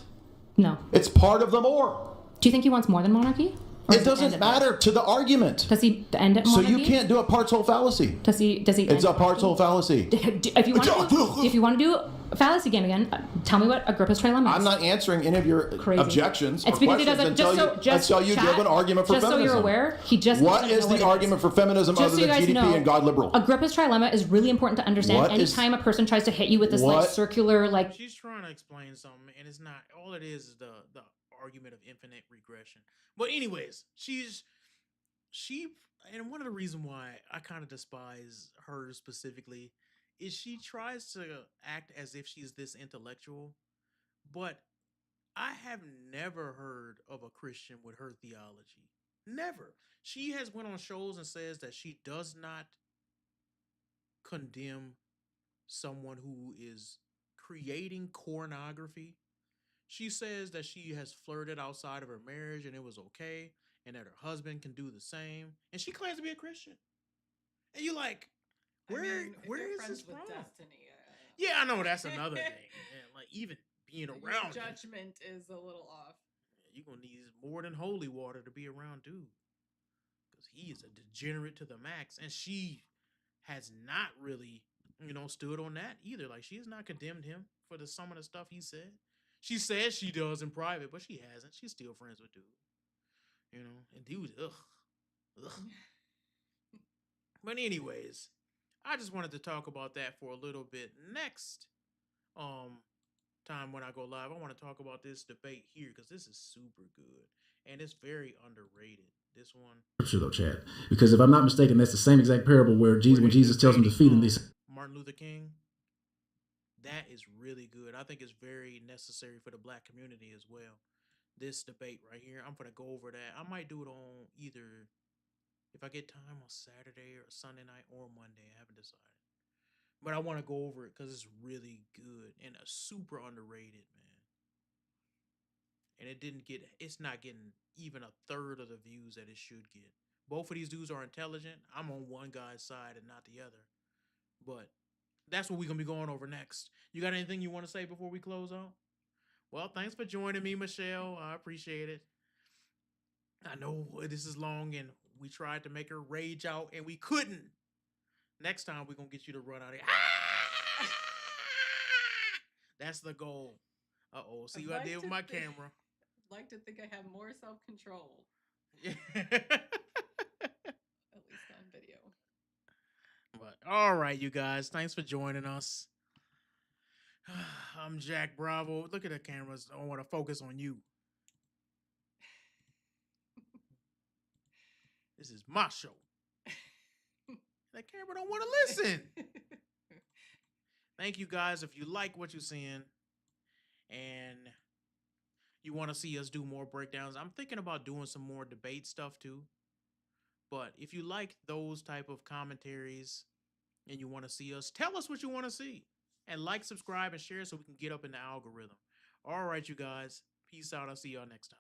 No. It's part of the more. Do you think he wants more than monarchy? Or It does doesn't end at matter to the argument. Does he end at So monarchy? you can't do a parts whole fallacy. Does he? It's end a at parts whole monarchy? fallacy. If you want to do a fallacy game again, tell me what Agrippa's trilemma is. I'm not answering any of your Crazy. objections or It's because he questions doesn't. until you give an argument for just feminism. so you're aware, he just. What doesn't is know what the it argument for feminism Just other so you than guys GDP know, and God liberal? Agrippa's trilemma is really important to understand. What is- Anytime a person tries to hit you with this like What- circular like. She's trying to explain something, and it's not. All it is the argument of infinite regression. But anyways, she, and one of the reasons why I kind of despise her specifically is she tries to act as if she's this intellectual, but I have never heard of a Christian with her theology. Never. She has went on shows and says that she does not condemn someone who is creating pornography. She says that she has flirted outside of her marriage and it was okay, and that her husband can do the same. And she claims to be a Christian. And you're like, where if where you're is friends this with from? Destiny, Yeah, I know that's another thing. Man. Like even being your around him, judgment is a little off. you're gonna need more than holy water to be around dude. Because he is a degenerate to the max. And she has not really, stood on that either. Like she has not condemned him for some of the stuff he said. She says she does in private, but she hasn't. She's still friends with dude. And dude, ugh. But anyways, I just wanted to talk about that for a little bit. Next time when I go live, I want to talk about this debate here because this is super good and it's very underrated. This one. Scripture though, Chad, because if I'm not mistaken, that's the same exact parable where Jesus tells him to feed him these. Martin Luther King. That is really good. I think it's very necessary for the black community as well. This debate right here, I'm gonna go over that. I might do it on either, if I get time, on Saturday or Sunday night or Monday. I haven't decided. But I want to go over it because it's really good and a super underrated, man. And it's not getting even a third of the views that it should get. Both of these dudes are intelligent. I'm on one guy's side and not the other. But that's what we're going to be going over next. You got anything you want to say before we close out? Well, thanks for joining me, Michelle. I appreciate it. I know this is long and we tried to make her rage out and we couldn't. Next time, we're going to get you to run out of here. That's the goal. Uh-oh. See what I did with my camera. I'd like to think I have more self-control. Yeah. At least on video. But all right, you guys. Thanks for joining us. I'm Jack Bravo. Look at the cameras. I want to focus on you. This is my show. That camera don't want to listen. Thank you guys. If you like what you're seeing and you want to see us do more breakdowns, I'm thinking about doing some more debate stuff too. But if you like those type of commentaries and you want to see us, tell us what you want to see. And like, subscribe, and share so we can get up in the algorithm. All right, you guys. Peace out. I'll see y'all next time.